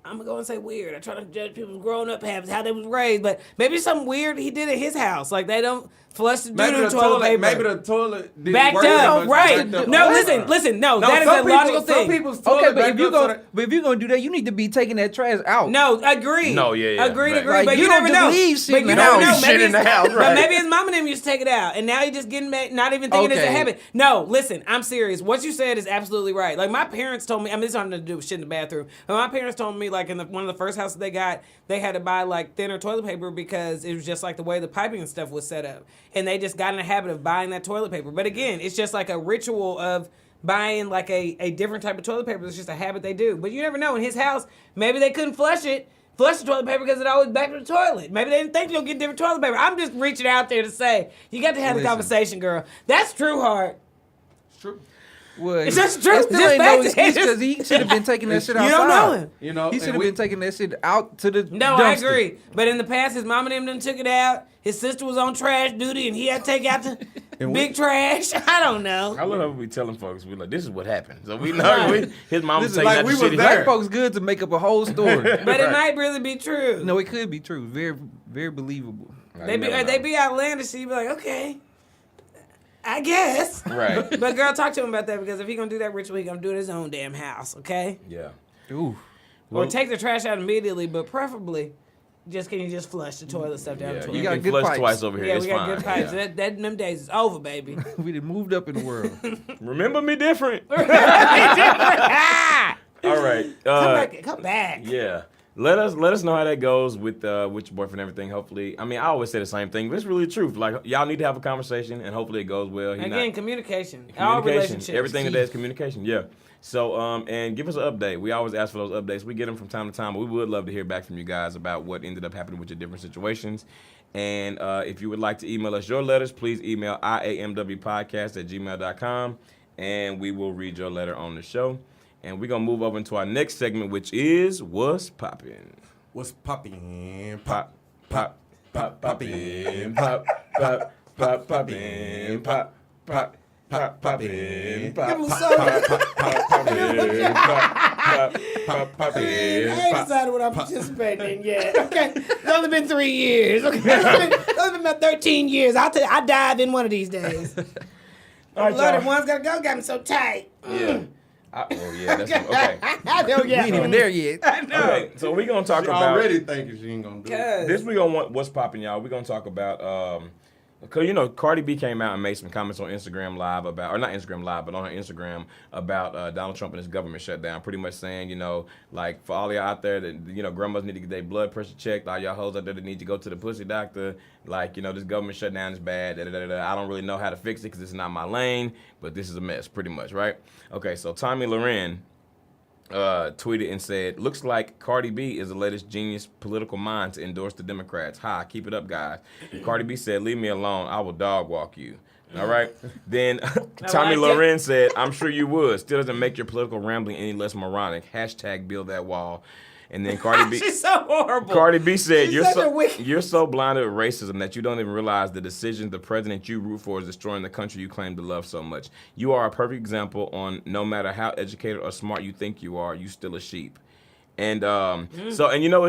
I'm gonna go and say weird. I try to judge people's growing up habits, how they was raised, but maybe it's something weird he did at his house. Like they don't flush the Maybe doo-doo the toilet paper. Maybe the toilet didn't backed work up, much. right? Backed up. No, Oh, listen. No, No, that is some a people- logical some thing. people's toilet Okay, but backed if you up so go, that- but if you gonna do that, you need to be taking that trash out. No, agreed. No, yeah. Agreed. Right. Like, But you you don't never just know. leave shit But in you the never house. know. Shit Maybe in the it's- house, But right. maybe his mom and him used to take it out, and now he just getting back, not even thinking it's a Okay. habit. No, listen, I'm serious. What you said is absolutely right. Like my parents told me. I mean, this has nothing to do with shit in the bathroom. But my parents told me, like in one of the first houses they got, they had to buy like thinner toilet paper because it was just like the way the piping and stuff was set up, and they just got in the habit of buying that toilet paper. But again, it's just like a ritual of buying like a different type of toilet paper. It's just a habit they do. But you never know. In his house, maybe they couldn't flush the toilet paper because it always back to the toilet. Maybe they didn't think you'll get different toilet paper. I'm just reaching out there to say, you got to have the Listen. conversation, girl. That's true, Heart. It's true. Well, It's just true. it still Just ain't no facts. excuse because he should have been taking that shit You outside. don't know him. You know, He should and have we- been taking that shit out to the No, I dumpster. agree. But in the past, his mom and them done took it out. His sister was on trash duty, and he had to take out the And big trash. I don't know. I love how we telling folks, we like, this is what happened. So we know his mom was This is taking like out we the was shit. there. Black folks good to make up a whole story. But it might really be true. No, it could be true. Very, very believable. They be outlandish. So you be like, okay, I guess. Right. But girl, talk to him about that because if he gonna do that ritual, he gonna do it in his own damn house, okay? Yeah. Ooh. Or take the trash out immediately, but preferably, can you just flush the toilet stuff down the Yeah, toilet? you got can good flush pipes. twice over here. Yeah, It's we got fine. good pipes. Yeah. Them days is over, baby. We done moved up in the world. Remember me different. All right. Come back. Yeah. Let us know how that goes with your boyfriend and everything. Hopefully, I mean, I always say the same thing, but it's really the truth. Like, y'all need to have a conversation, and hopefully it goes well. Again, communication. All Communication. relationships. Everything today is communication. Yeah. So, and give us an update. We always ask for those updates. We get them from time to time, but we would love to hear back from you guys about what ended up happening with your different situations. And if you would like to email us your letters, please email IAMWpodcast@gmail.com, and we will read your letter on the show. And we're going to move over into our next segment, which is What's Poppin'. What's popping? Pop, pop, pop, poppin', pop, pop, pop, poppin', pop, pop, pop, poppin', pop, pop, I ain't decided what I'm participating in yet. Okay, it's only been 3 years. Okay, it's only been about 13 years. I dive in one of these days. All Lord, right, the one's gotta go. Got me so tight. yeah. That's okay. Oh, yeah. We ain't even there yet. I know. Okay, so we're going to talk She about... already thinking she ain't gonna do it. This we gonna want what's popping, y'all. We're gonna talk about Because, Cardi B came out and made some comments on Instagram Live about, or not Instagram Live, but on her Instagram about Donald Trump and his government shutdown. Pretty much saying, like, for all y'all out there that, grandmas need to get their blood pressure checked, all y'all hoes out there that need to go to the pussy doctor, like, this government shutdown is bad, I don't really know how to fix it because it's not my lane, but this is a mess, pretty much, right? Okay, so Tommy Loren tweeted and said, looks like Cardi B is the latest genius political mind to endorse the Democrats. Ha, keep it up, guys. Cardi B said, leave me alone. I will dog walk you. All right? Then Tommy Loren said, I'm sure you would. Still doesn't make your political rambling any less moronic. Hashtag build that wall. And then Cardi B, she's so horrible. Cardi B said, you're so blinded with racism that you don't even realize the decisions the president you root for is destroying the country you claim to love so much. You are a perfect example on no matter how educated or smart you think you are, you still a sheep. And it's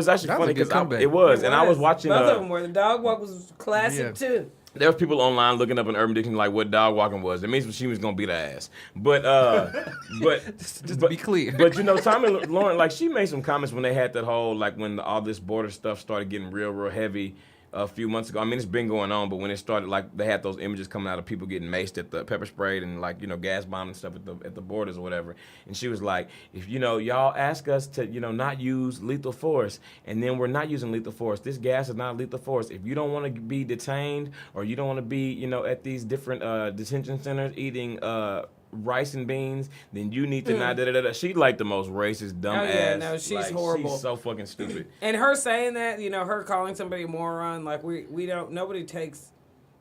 actually funny because it was. And I was watching. Both of them were. The dog walk was classic too. There was people online looking up in Urban Dictionary like what dog walking was. It means she was gonna beat her ass. But just to be clear. But Tommy Lauren, like she made some comments when they had that whole like when all this border stuff started getting real heavy a few months ago. I mean, it's been going on, but when it started, like they had those images coming out of people getting maced at the pepper sprayed and like gas bombed and stuff at the borders or whatever. And she was like, if y'all ask us to not use lethal force, and then we're not using lethal force. This gas is not lethal force. If you don't want to be detained or you don't want to be at these different detention centers eating rice and beans, then you need to not She like the most racist, dumb ass. No, she's horrible. She's so fucking stupid. And her saying that, her calling somebody a moron, like we don't. Nobody puts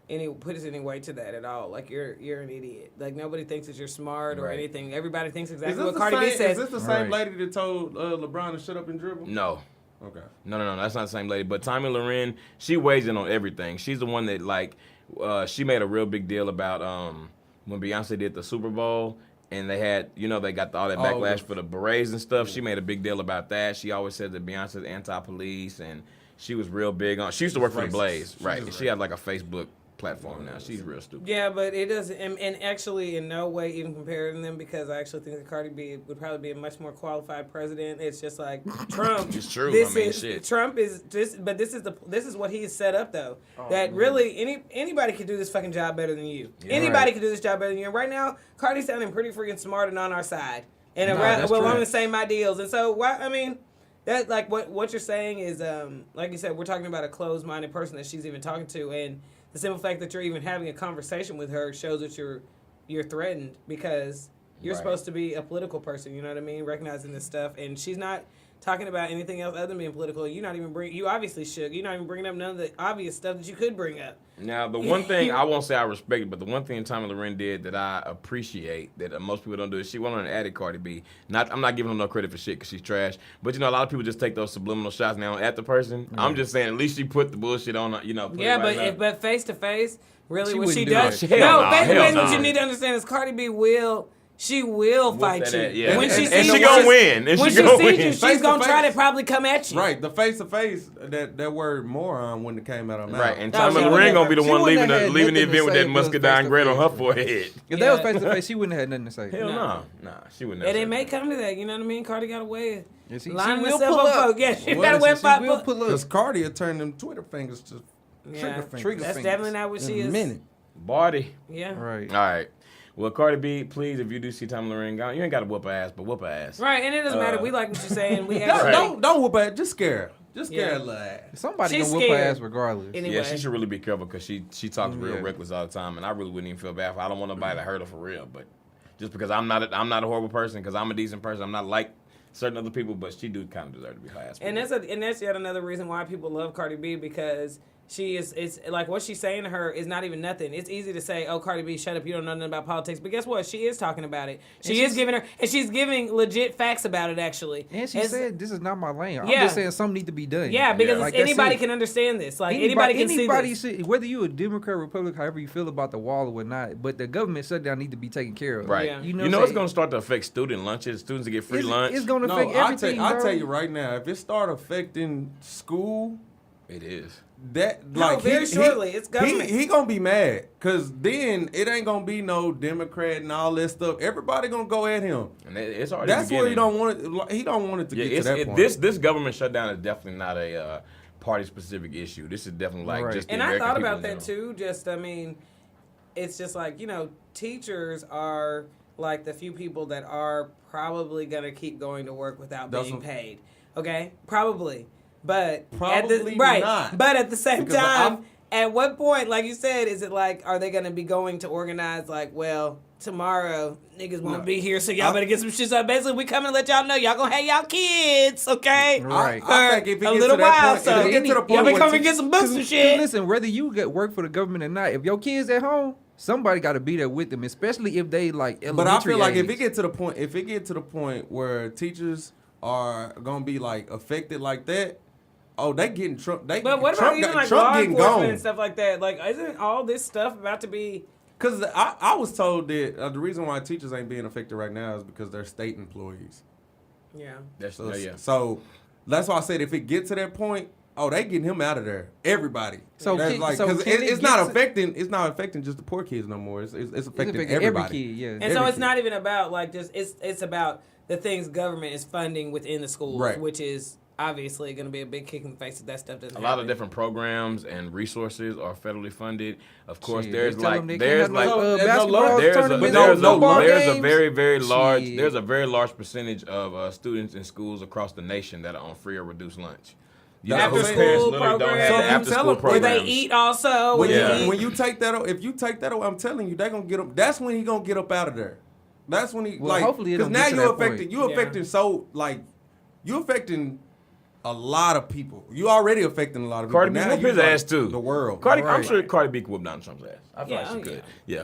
any weight to that at all. Like you're an idiot. Like nobody thinks that you're smart or anything. Everybody thinks exactly what Cardi B says. Is this the same lady that told LeBron to shut up and dribble? No. Okay. No, that's not the same lady. But Tommy Loren, she weighs in on everything. She's the one that she made a real big deal about when Beyonce did the Super Bowl and they had, they got all that backlash for the berets and stuff. She made a big deal about that. She always said that Beyonce's anti-police and she was real big on. She used to work for the Blaze, right? And she had like a Facebook platform now. She's real stupid. Yeah, but it doesn't, and actually in no way even comparing them because I actually think that Cardi B would probably be a much more qualified president. It's just like Trump. It's true. Shit. Trump is just, but this is what he has set up though. That really anybody could do this fucking job better than you. Yeah, anybody could do this job better than you. And right now, Cardi's sounding pretty freaking smart and on our side, and on the same ideals. And so that like what you're saying is like you said, we're talking about a closed-minded person that she's even talking to, and the simple fact that you're even having a conversation with her shows that you're threatened because you're supposed to be a political person. You know what I mean? Recognizing this stuff, and she's not talking about anything else other than being political. You obviously should. You're not even bringing up none of the obvious stuff that you could bring up. Now, the one thing, I won't say I respect it, but the one thing Tommy Loren did that I appreciate that most people don't do is she went on and added Cardi B. I'm not giving her no credit for shit because she's trash, but a lot of people just take those subliminal shots now at the person. Mm-hmm. I'm just saying, at least she put the bullshit on, but face to face, really what she does. Face to face, what you need to understand is Cardi B will fight you. Yeah. When she sees you gonna win. When she sees you, she's gonna try to probably come at you. Right, the face to face, that word moron when it came out of her mouth. Right, and Tommy Loren gonna be the one leaving the event with that muscadine grin on her forehead. If that was face to face, she wouldn't have had nothing to say. Hell no, she wouldn't. And it may come to that. You know what I mean? Cardi got a way of lining will herself pull up. up. Yeah, she got a way of pull up. Because Cardi will turn them Twitter fingers to trigger fingers. That's definitely not what she is. In a minute. Body. Yeah. Right. All right. Well, Cardi B, please, if you do see Tommy Loren gone, you ain't got to whoop her ass, but whoop her ass. Right, and it doesn't matter. We like what you're saying. Don't whoop her ass. Just scare her. Just scare her little ass. Somebody gonna whoop her ass regardless. Anyway. Yeah, she should really be careful because she talks real reckless all the time, and I really wouldn't even feel bad for her. I don't want nobody to hurt her for real, but just because I'm not a horrible person, because I'm a decent person, I'm not like certain other people, but she do kind of deserve to be her ass. And that's yet another reason why people love Cardi B because it's like what she's saying to her is not even nothing. It's easy to say, "Oh, Cardi B, shut up! You don't know nothing about politics." But guess what? She is talking about it. She's giving legit facts about it. Actually, and she said, "This is not my lane." I'm just saying something need to be done. Yeah, because anybody can understand this. Like anybody can see this. Whether you a Democrat, Republican, however you feel about the wall or whatnot, but the government shutdown need to be taken care of. Right. Yeah. You know it's going to start to affect student lunches. Students to get free lunch. It's going to affect everything. I'll tell you right now, if it start affecting school, it is. Very shortly. It's government. He gonna be mad because then it ain't gonna be no Democrat and all that stuff. Everybody gonna go at him. And it's already that's where he don't want it. He don't want it to get to that point. This government shutdown is definitely not a party-specific issue. This is definitely like just the And I American thought people about in that general. too. Just, I mean, it's just like, teachers are like the few people that are probably going to keep going to work without being paid. Okay? Probably. But Probably not. But at the same Because time, at what point, like you said, is it like, are they going to be going to organize like, well, tomorrow niggas won't be here, so y'all better get some shit. So basically, we coming to let y'all know y'all gonna have y'all kids, okay? Right. I think if it a gets little to that while, point, so if it get to the point y'all be where coming and get some books and shit. Listen, whether you get work for the government or not, if your kids at home, somebody got to be there with them, especially if they like elementary But I feel like age. if it get to the point where teachers are gonna be like affected like that, they getting Trump. But what about even like law enforcement and stuff like that? Like, isn't all this stuff about to be? Because I was told that the reason why teachers ain't being affected right now is because they're state employees. Yeah. So that's why I said if it gets to that point, they getting him out of there. Everybody. So it's not affecting just the poor kids no more. It's affecting everybody. Every kid, yeah. And so it's not even about like just it's about the things government is funding within the schools, Right. which is obviously going to be a big kick in the face if that stuff doesn't A happen. lot of different programs and resources are federally funded. Of course, Shit, there's they tell like them they there's can't like have no, there's no basketball law- tournaments, there's football a games. very large Shit. there's a very large percentage of students in schools across the nation that are on free or reduced lunch. You know, After whose school parents literally don't programs. have So the you after tell school them Where programs. they eat also. When Yeah. you take that, if you take that, I'm telling you, they gonna get him. That's when he gonna get up out of there. That's when he hopefully it because don't now get to you that affecting point. you Yeah. affecting you affecting a lot of people. You already affecting a lot of people. Cardi B Now whoop you his like ass too. The world. I'm Right. sure Cardi B could whoop Donald Trump's ass. I feel Yeah, like she could. Yeah.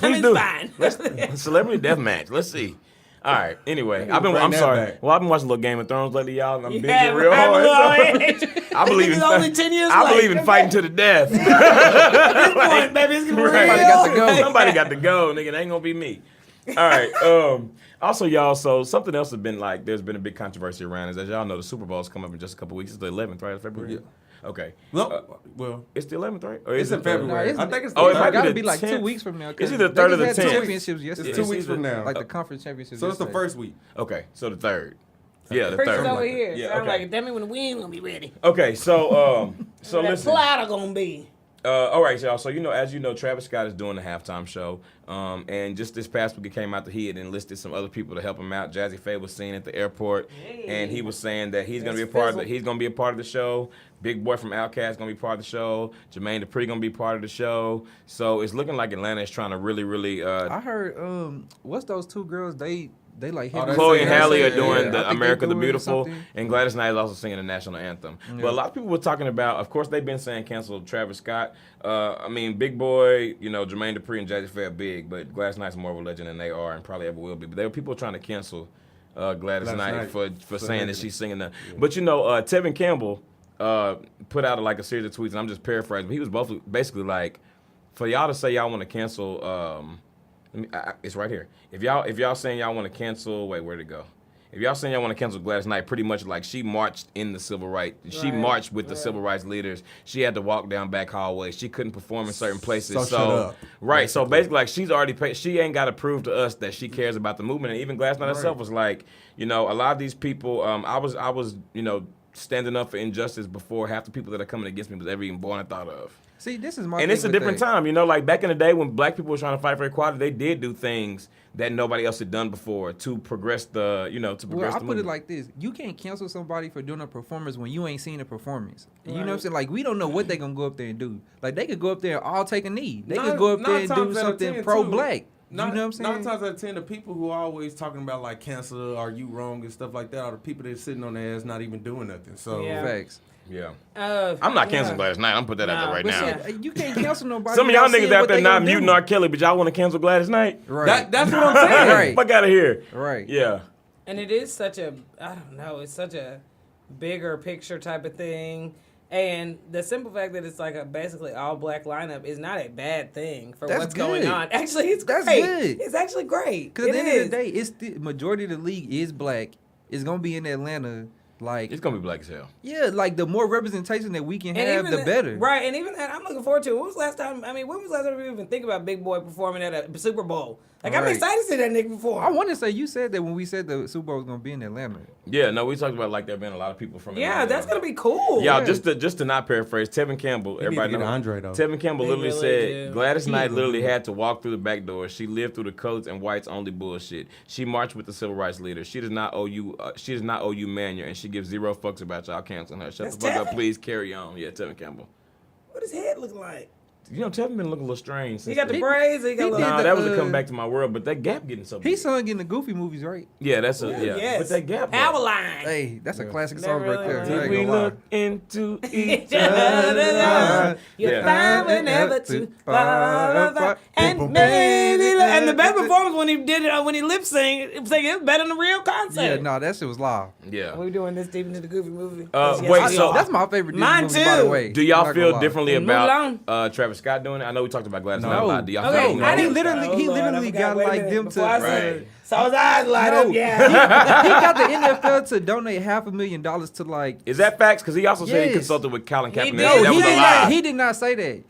I mean, it's fine. Let's celebrity death match. Let's see. All right. Anyway, Bring I'm that sorry. back. Well, I've been watching a little Game of Thrones lately, y'all, and I'm binging Yeah, real I'm hard. a little so- age. I believe This in is only 10 years I late. believe in fighting to the death. At this point, baby, it's gonna be Right. real. Somebody got to go. Somebody got to go, nigga. It ain't gonna be me. All right. Also, y'all, so something else has been like, there's been a big controversy around is, as y'all know, the Super Bowl's coming up in just a couple weeks. It's the 11th, right, of February? Yeah. Okay. No, well, It's the 11th, right? Or it's is in it the- February. No, I think it's. Oh, it the might third. gotta the be like 10th. 2 weeks from now. It's either the 3rd or the 10th. Championships yesterday. It's 2 weeks from now. Like the conference championships. So it's the yesterday. first week. Okay, so the 3rd. Yeah, the Preachers 3rd. over here. Yeah, Sound okay. like, tell me when the wind gonna be ready. Okay, so That listen. platter gonna be. All right, y'all. So as you know, Travis Scott is doing the halftime show, and just this past week it came out that he had enlisted some other people to help him out. Jazzy Faye was seen at the airport, and he was saying that he's gonna be a part of the show. Big Boy from Outkast gonna be part of the show. Jermaine Dupri gonna be part of the show. So it's looking like Atlanta is trying to really. I heard, what's those two girls? They like Oh, Chloe and Halle are Yeah, doing yeah. the I think America they the do it or Beautiful, something. and Gladys Knight is also singing the national anthem. But a lot of people were talking about, of course, they've been saying cancel Travis Scott. I mean, Big Boy, Jermaine Dupri and Jazzy Faye are big, but Gladys Knight's more of a legend than they are and probably ever will be. But there were people trying to cancel Gladys Knight for saying that she's singing the. Yeah. But Tevin Campbell put out a series of tweets, and I'm just paraphrasing. But he was basically like, for y'all to say y'all want to cancel. It's right here. If y'all saying y'all want to cancel, wait, where'd it go? If y'all saying y'all want to cancel Gladys Knight, pretty much like she marched in the civil rights. She marched with the civil rights leaders. She had to walk down back hallways. She couldn't perform in certain places. So shut up. Right. So basically, like she's already paid. She ain't got to prove to us that she cares about the movement. And even Gladys Knight herself was like, a lot of these people. I was standing up for injustice before half the people that are coming against me was ever even born or thought of. See, this is my. And it's a different time, like back in the day when black people were trying to fight for equality, they did do things that nobody else had done before to progress the, to progress Well, I the put movement. it like this: you can't cancel somebody for doing a performance when you ain't seen a performance. You know what I'm saying? Like we don't know what they gonna go up there and do. Like they could go up there and all take a knee. They could go up there and do something pro-black. You know what I'm saying? 9 times out of 10, the people who are always talking about like cancel, are you wrong and stuff like that are the people that's sitting on their ass not even doing nothing. So Yeah. Facts. Yeah. I'm not canceling Gladys Knight. I'm put that out there right but now. Shit, you can't cancel nobody. Some of y'all without niggas seeing out what there they not gonna do. muting R. Kelly, but y'all want to cancel Gladys Knight? Right. That's what I'm saying. Right. Fuck out of here. Right. Yeah. And it is such a, I don't know, it's such a bigger picture type of thing. And the simple fact that it's like a basically all black lineup is not a bad thing for That's what's good. going on. Actually, it's That's great. good. It's actually great. Because at It the end of is. the day, it's the majority of the league is black. It's gonna be in Atlanta. Like It's gonna be black as hell. yeah, like the more representation that we can And have, even the that- better. Right, and even that, I'm looking forward to it. When was the last time we even think about Big Boy performing at a Super Bowl? Like, I'm Right. excited to see that nigga perform. I want to say you said that when we said the Super Bowl was gonna be in Atlanta. Yeah, no, we talked about like there being a lot of people from. Yeah, Atlanta. that's going to be cool. Y'all, Yeah. just to not paraphrase, Tevin Campbell, He need everybody to get knows. Andre, though. Tevin Campbell He literally really said do. Gladys He Knight really literally do. had to walk through the back door. She lived through the colored and whites only bullshit. She marched with the civil rights leaders. She does not owe you. She does not owe you manual, and she gives zero fucks about y'all canceling her. Shut That's the fuck up, Tevin? please. Carry on. Yeah, Tevin Campbell. What does his head look like? You know, Tevin been looking a little strange. He Since got the then. braids. He got he a did little. Nah, the, that was to come back to my world, but that gap getting so big. He sung in the Goofy movies, right? Yeah, that's a yeah. Yes. But that gap. Power though. line. Hey, that's a classic That song really right there. was. I Did ain't we gonna lie. look into each You're Yeah. fine whenever to fall apart. And maybe and the best performance when he did it when he lip synced, it was better than the real concert. Yeah, no, that shit was live. Yeah. We doing this deep into the Goofy movie. Wait, Yes, so- we That's are. my favorite Disney Mine movie, by the too. way. Do y'all I'm not gonna feel lie. differently And about Travis Scott doing it? I know we talked about Gladys Knight a lot. Do y'all Okay, feel I He didn't- literally Oh, Lord, I got forgot. Wait a like minute. them Before to. I say- Saw his eyes light No. up. Yeah. He got the NFL to donate $500,000 to like. Is that facts? Because he also said he Yes. consulted with Colin Kaepernick. did. That No, was a did lie. not, he did not say that.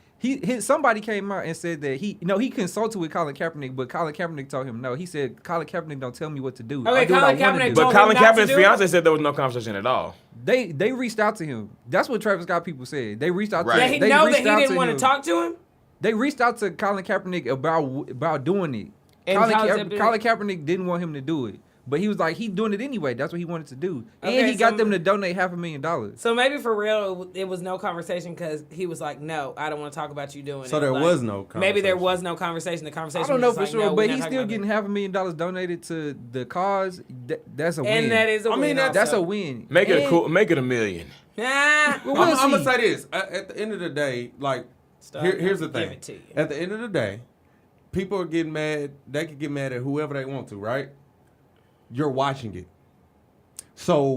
Somebody came out and said that he consulted with Colin Kaepernick, but Colin Kaepernick told him no. He said Colin Kaepernick don't tell me what to do. Okay, I do what I Colin wanna Kaepernick do. But told Colin him not to Kaepernick's do it? fiance said there was no conversation at all. They reached out to him. That's what Travis Scott people said. They reached out Right. to Did him. he They know that reached he out didn't want him. to talk to him? They reached out to Colin Kaepernick about doing it. And Colin Colin Kaepernick- Kaepernick didn't want him to do it. But he was like, he's doing it anyway. That's what he wanted to do. Okay, And he got so- them to donate $500,000. So maybe for real, it was no conversation because he was like, "No, I don't want to talk about you doing it." So there Like, was no conversation. Maybe there was no conversation. The conversation. I don't was know just for like, sure, no, we're but not he's talking still about getting $500,000 donated to the cause. That's a it. win. And that is a I mean, win. That's a also. win. Make it a And- cool. Make it $1 million. Nah. Well, we'll I'm gonna see. say this. At the end of the day, like, Stop. here's the Give thing. it to you. At the end of the day, people are getting mad. They can get mad at whoever they want to, right? You're watching it. So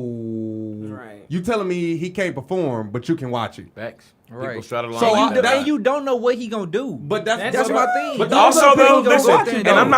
Right. you telling me he can't perform, but you can watch it. Facts. Right. People straddle the So line I- like that. And you don't know what he gonna do. But that's That's my thing. But But those Also are the though, people listen, gonna watch it, and though. I'm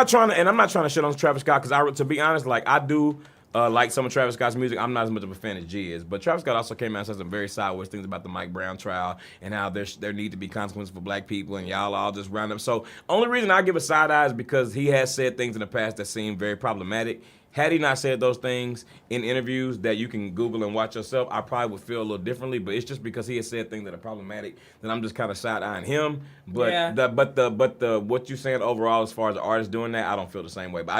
not trying to shit on Travis Scott because to be honest, like I do like some of Travis Scott's music. I'm not as much of a fan as G is, but Travis Scott also came out and said some very sideways things about the Mike Brown trial and how there need to be consequences for black people, and y'all all just round up. So only reason I give a side eye is because he has said things in the past that seem very problematic. Had he not said those things in interviews that you can Google and watch yourself, I probably would feel a little differently. But it's just because he has said things that are problematic that I'm just kind of side eyeing him. But Yeah. what you saying overall as far as the artist doing that, I don't feel the same way. But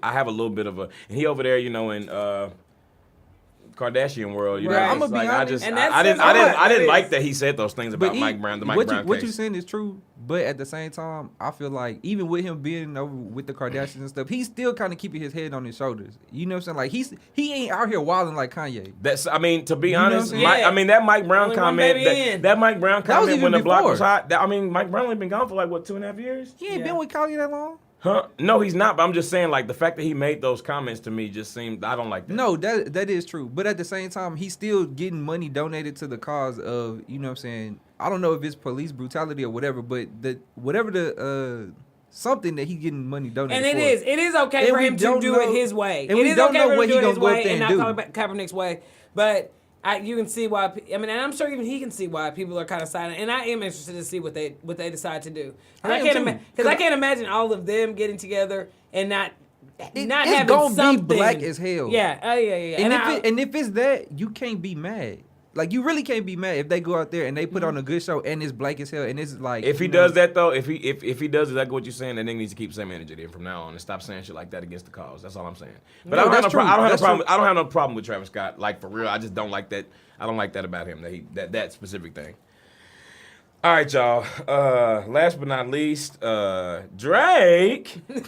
I have a little bit of a, and he over there, you know, in Kardashian world, you know, Right. it's I'ma be like, honest. And I that's didn't just like what that he said those things about Mike Brown, the Mike what Brown you, what case. you saying is true, but at the same time, I feel like even with him being over with the Kardashians and stuff, he's still kind of keeping his head on his shoulders. You know what I'm saying? Like he ain't out here wilding like Kanye. That's, I mean, to be You know honest, what I'm saying? that Mike Brown Only one comment, baby in. that Mike Brown That was comment even when the block before. was hot. Mike Brown only been gone for like what 2.5 years. He ain't Yeah. been with Kanye that long. Huh? No, he's not. But I'm just saying, like the fact that he made those comments to me just seemed. I don't like that. No, that is true. But at the same time, he's still getting money donated to the cause of, you know what I'm saying? I don't know if it's police brutality or whatever, but something that he's getting money donated And for. it is okay And for we him to don't do know- it his way. and It we is don't okay know for him what to do he it gonna his go up way there and and not do. talk about Kaepernick's way. But you can see why. I mean, and I'm sure even he can see why people are kind of silent. And I am interested to see what they decide to do. I am too. Because I can't imagine all of them getting together and not it's having gonna something. be black as hell. Yeah. Oh yeah. And if it's that, you can't be mad. Like you really can't be mad if they go out there and they put on a good show and it's black as hell and it's like If he does that though, if he does exactly what you're saying, then he needs to keep the same energy then from now on and stop saying shit like that against the cause. That's all I'm saying. But No, I don't have that's no true. I don't have no That's problem. true. I don't have no problem with Travis Scott. Like for real, I just don't like that. I don't like that about him. That specific thing. All right, y'all. Last but not least, Drake. Y'all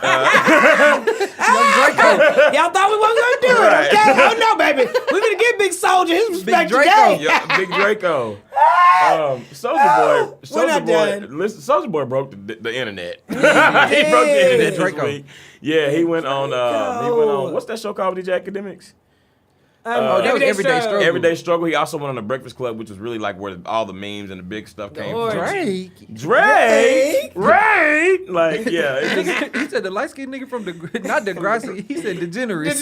thought we wasn't gonna do Right. it, okay? Oh no, baby. We're gonna give Big Soldier his respect Draco. today. Yeah, Big Draco. Soldier we're not Boy. done. Listen, Soldier Boy broke the internet. He broke the internet this Draco. week. Yeah, he went on. Draco. What's that show called? DJ Academics. that was Everyday Struggle. Everyday Struggle. He also went on the Breakfast Club, which was really like where all the memes and the big stuff came from. Drake. Like, yeah. He said the light skinned nigga from not Degrassi. He said Degenerate.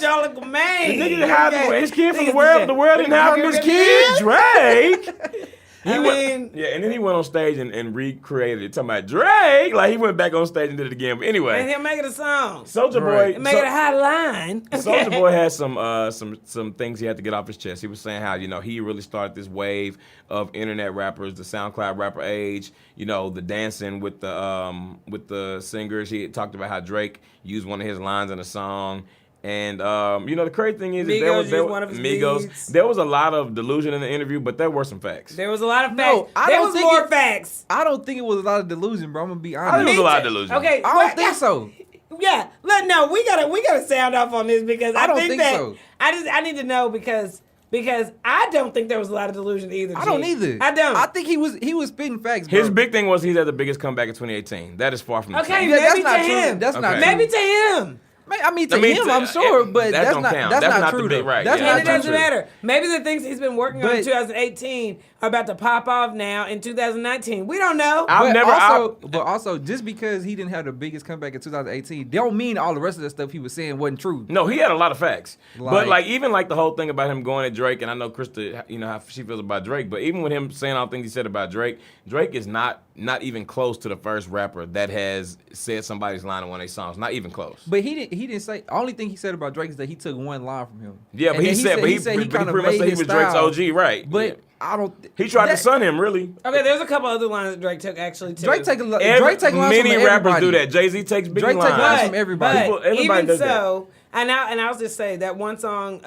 Y'all look amazing. The nigga didn't have his kid from the world. The world didn't have his kid. Drake. And then he went on stage and recreated it, talking about Drake. Like, he went back on stage and did it again. But anyway. And he'll make it a song. Soulja Boy. Make it a hot line. Soulja Boy had some things he had to get off his chest. He was saying how, he really started this wave of internet rappers, the SoundCloud rapper age, the dancing with the singers. He talked about how Drake used one of his lines in a song. And, the crazy thing is, there was a lot of delusion in the interview, but there were some facts. There was a lot of facts. There was more facts. I don't think it was a lot of delusion, bro. I'm going to be honest. I think it was a lot of delusion. Okay. I don't think so. Yeah. We gotta sound off on this because I don't think so. I need to know because I don't think there was a lot of delusion either. I don't either. I don't. I think he was spitting facts, bro. His big thing was he's had the biggest comeback in 2018. That is far from the truth. Okay, Yeah, maybe that's not to true. him. That's not Maybe true. to him. I mean, to him, I'm sure, but that's not count. that's That's not not true. the big Though. right. That's Yeah. not And it doesn't true. matter. Maybe the things he's been working on in But- 2018 are about to pop off now in 2019. We don't know. But also, just because he didn't have the biggest comeback in 2018, don't mean all the rest of the stuff he was saying wasn't true. No, he had a lot of facts. But Like- even the whole thing about him going at Drake, and I know Krista, how she feels about Drake, but even with him saying all the things he said about Drake is not even close to the first rapper that has said somebody's line in one of their songs. Not even close. But he didn't say. Only thing he said about Drake is that he took one line from him. Yeah, And but he then said he kinda pretty much made said he his was Drake's style. OG, right? But yeah. I don't. He tried to son him, really. Okay, there's a couple other lines that Drake took actually too. Drake take lines Many from rappers everybody. do that. Jay-Z takes big Drake lines. take lines from everybody. Everybody even does so, and I'll just say that one song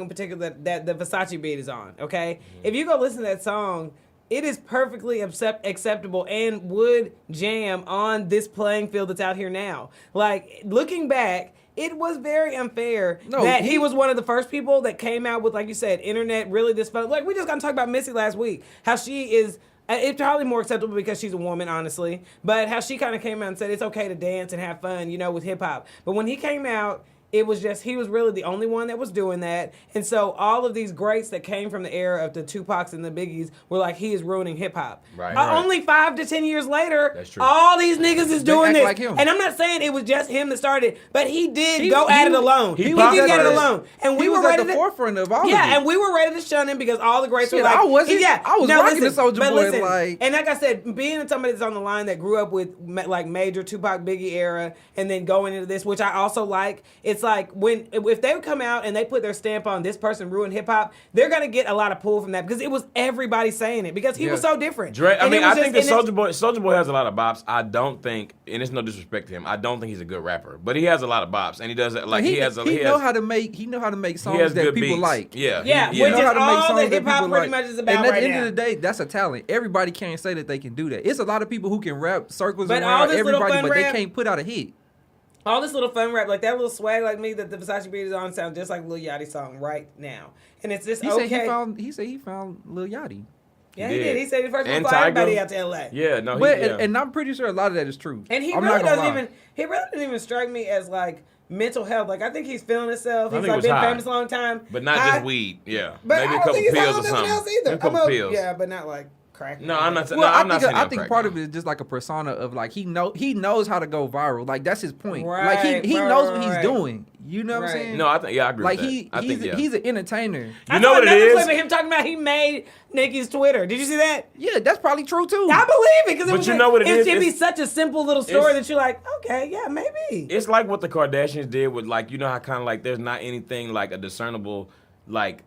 in particular that the Versace beat is on. Okay, if you go listen to that song, it is perfectly acceptable and would jam on this playing field that's out here now. Like, looking back, it was very unfair that he was one of the first people that came out with, like you said, internet, really this fun. Like, we just got to talk about Missy last week, how she is. It's probably more acceptable because she's a woman, honestly. But how she kind of came out and said it's okay to dance and have fun, with hip hop. But when he came out, it was just, he was really the only one that was doing that. And so all of these greats that came from the era of the Tupacs and the Biggies were like, he is ruining hip hop. Right. Only 5 to 10 years later, That's true. all these niggas is doing act this. like him. And I'm not saying it was just him that started, but he did go at it alone. He did popped get it first. alone. And we He were was at ready the to, forefront of all of it. yeah, and we were ready to shun him because all the greats were Shit, like, I wasn't. yeah, I was no, rocking the listen, Soulja but Boy, listen, like- and like I said, being somebody that's on the line that grew up with like major Tupac Biggie era, and then going into this, which I also like, it's like if they come out and they put their stamp on this person ruined hip hop, they're gonna get a lot of pull from that because it was everybody saying it because he was so different. Drake, And it was I think that just- Soulja Boy has a lot of bops. I don't think, and it's no disrespect to him, I don't think he's a good rapper, but he has a lot of bops, and he does it like he know how to make songs has that good people beats. like. Yeah, Yeah, he which knows is how to make all songs that hip hop people pretty like. much is about And at right the end now. of the day, that's a talent. Everybody can't say that they can do that. It's a lot of people who can rap circles But all around this little everybody, fun but they rap- can't put out a hit. All this little fun rap, like that little swag like me that the Versace beat is on sounds just like Lil Yachty's song right now. And it's just He okay. said he found Lil Yachty. Yeah, he did. He said he first And one fly Tiger. everybody out to LA. Yeah, no, But yeah. and I'm pretty sure a lot of that is true. And he I'm really not gonna doesn't lie. even strike me as like mental health. Like I think he's feeling himself. I He's think like it was been high. famous a long time. but not High. just weed. Yeah, But maybe I a don't couple think he's pills high or on nothing something. else either. Maybe a couple pills. Yeah, but not like crack. No, I'm not saying. Well, No, I'm not saying. I think part of it is just like a persona of like he knows how to go viral. Like that's his point. Like he knows what he's doing. You know what I'm saying? No, I agree. Like with that. he's an entertainer. You know what it is? Clip of him talking about he made Nicki's Twitter. Did you see that? Yeah, that's probably true too. I believe it because But you know what it is? It'd be It's- such a simple little story it's- that you're like, okay, yeah, maybe. It's like what the Kardashians did with like how kind of like there's not anything like a discernible like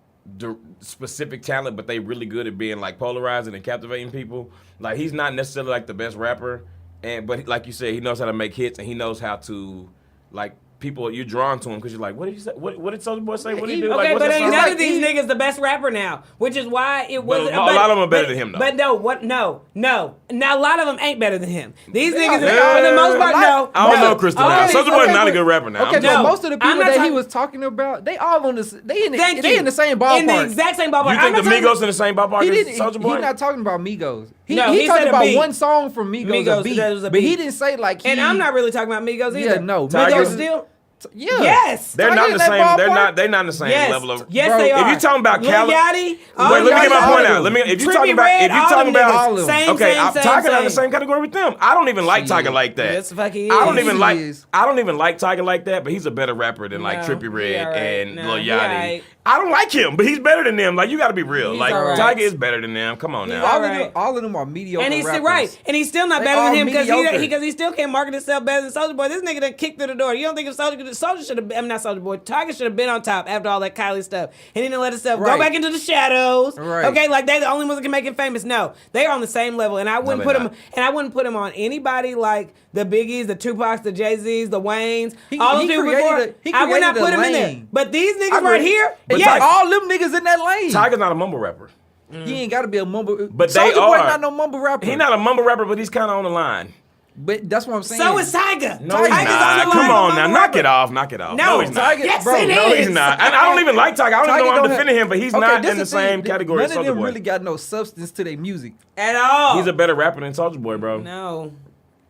specific talent, but they really good at being like polarizing and captivating people. Like he's not necessarily like the best rapper, but like you said, he knows how to make hits and he knows how to like. People, you're drawn to him because you're like, what did he say? What did Soulja Boy say? What did he do? Okay, like, what's but that ain't song? none of these niggas the best rapper now, which is why it wasn't. a lot of them are better than him, though. But no. Now a lot of them ain't better than him. These niggas, Yeah. for the most part, no. I don't no. know, Krista. All Now these- Soulja Boy is okay, not a but- good rapper now. Okay, I'm but just- most of the I'm people not that he talking- was talking about, they all on this. They in Thank the you. in the same ballpark. In the exact same ballpark. You think the I'm not talking- Migos in the same ballpark He as didn't. Soulja Boy? He's not talking about Migos. No, he he talked said a about beat. one song from Migos, Migos, a beat, that was a but he beat. didn't say like. And I'm not really talking about Migos either. Yeah, no. Tiger. Migos still. Yeah. Yes. They're not the same. They're not in the same Yes. level of. Yes, Bro, they are. If you're talking about Lil Cali, Yachty, wait, let me get my point out. If you're talking about, all of them. same, okay, same, Tiger same. not in the same category with them. I don't even like Tiger like that. Yes, the fuck he is. I don't even He like. is. I don't even like Tiger like that. But he's a better rapper than like No, Trippie he Redd alright. and No, Lil he Yachty. alright. I don't like him, but he's better than them. Like you got to be real. He's Like alright. Tiger is better than them. Come on now. alright. All of them are mediocre And he's rappers. still right, and he's still not They better all than him mediocre. because he still can't market himself better than Soulja Boy. This nigga done kicked through the door. You don't think if Soulja should have? I'm not Soulja Boy. Tiger should have been on top after all that Kylie stuff, and he didn't let himself go Right. back into the shadows. Right. Okay, like they the only ones that can make him famous. No, they are on the same level, and I wouldn't they're put him. not. And I wouldn't put him on anybody like the Biggies, the Tupacs, the Jay-Zs, the Waynes, He- all those he people created before. he I would not created put a him in there. lane. But these I niggas agree. right here, But yes. All them niggas in that lane. Tiger's not a mumble rapper. He ain't got to be a mumble. But they Soulja Boy are. not no mumble rapper. He's not a mumble rapper, but he's kind of on the line. But that's what I'm saying. So is Tiger. No, he's Tiger's not. on the Come line on with now, mumble knock rapper. it off. Knock it off. No, he's not. Tiger, Yes, bro, it No, he's is. not. And I don't even like Tiger. I don't even know Tiger I'm don't defending him, but he's Okay, not this in the the thing. same category as None of Soulja them Boy. really got no substance to their music. At all. He's a better rapper than Soulja Boy, bro. No.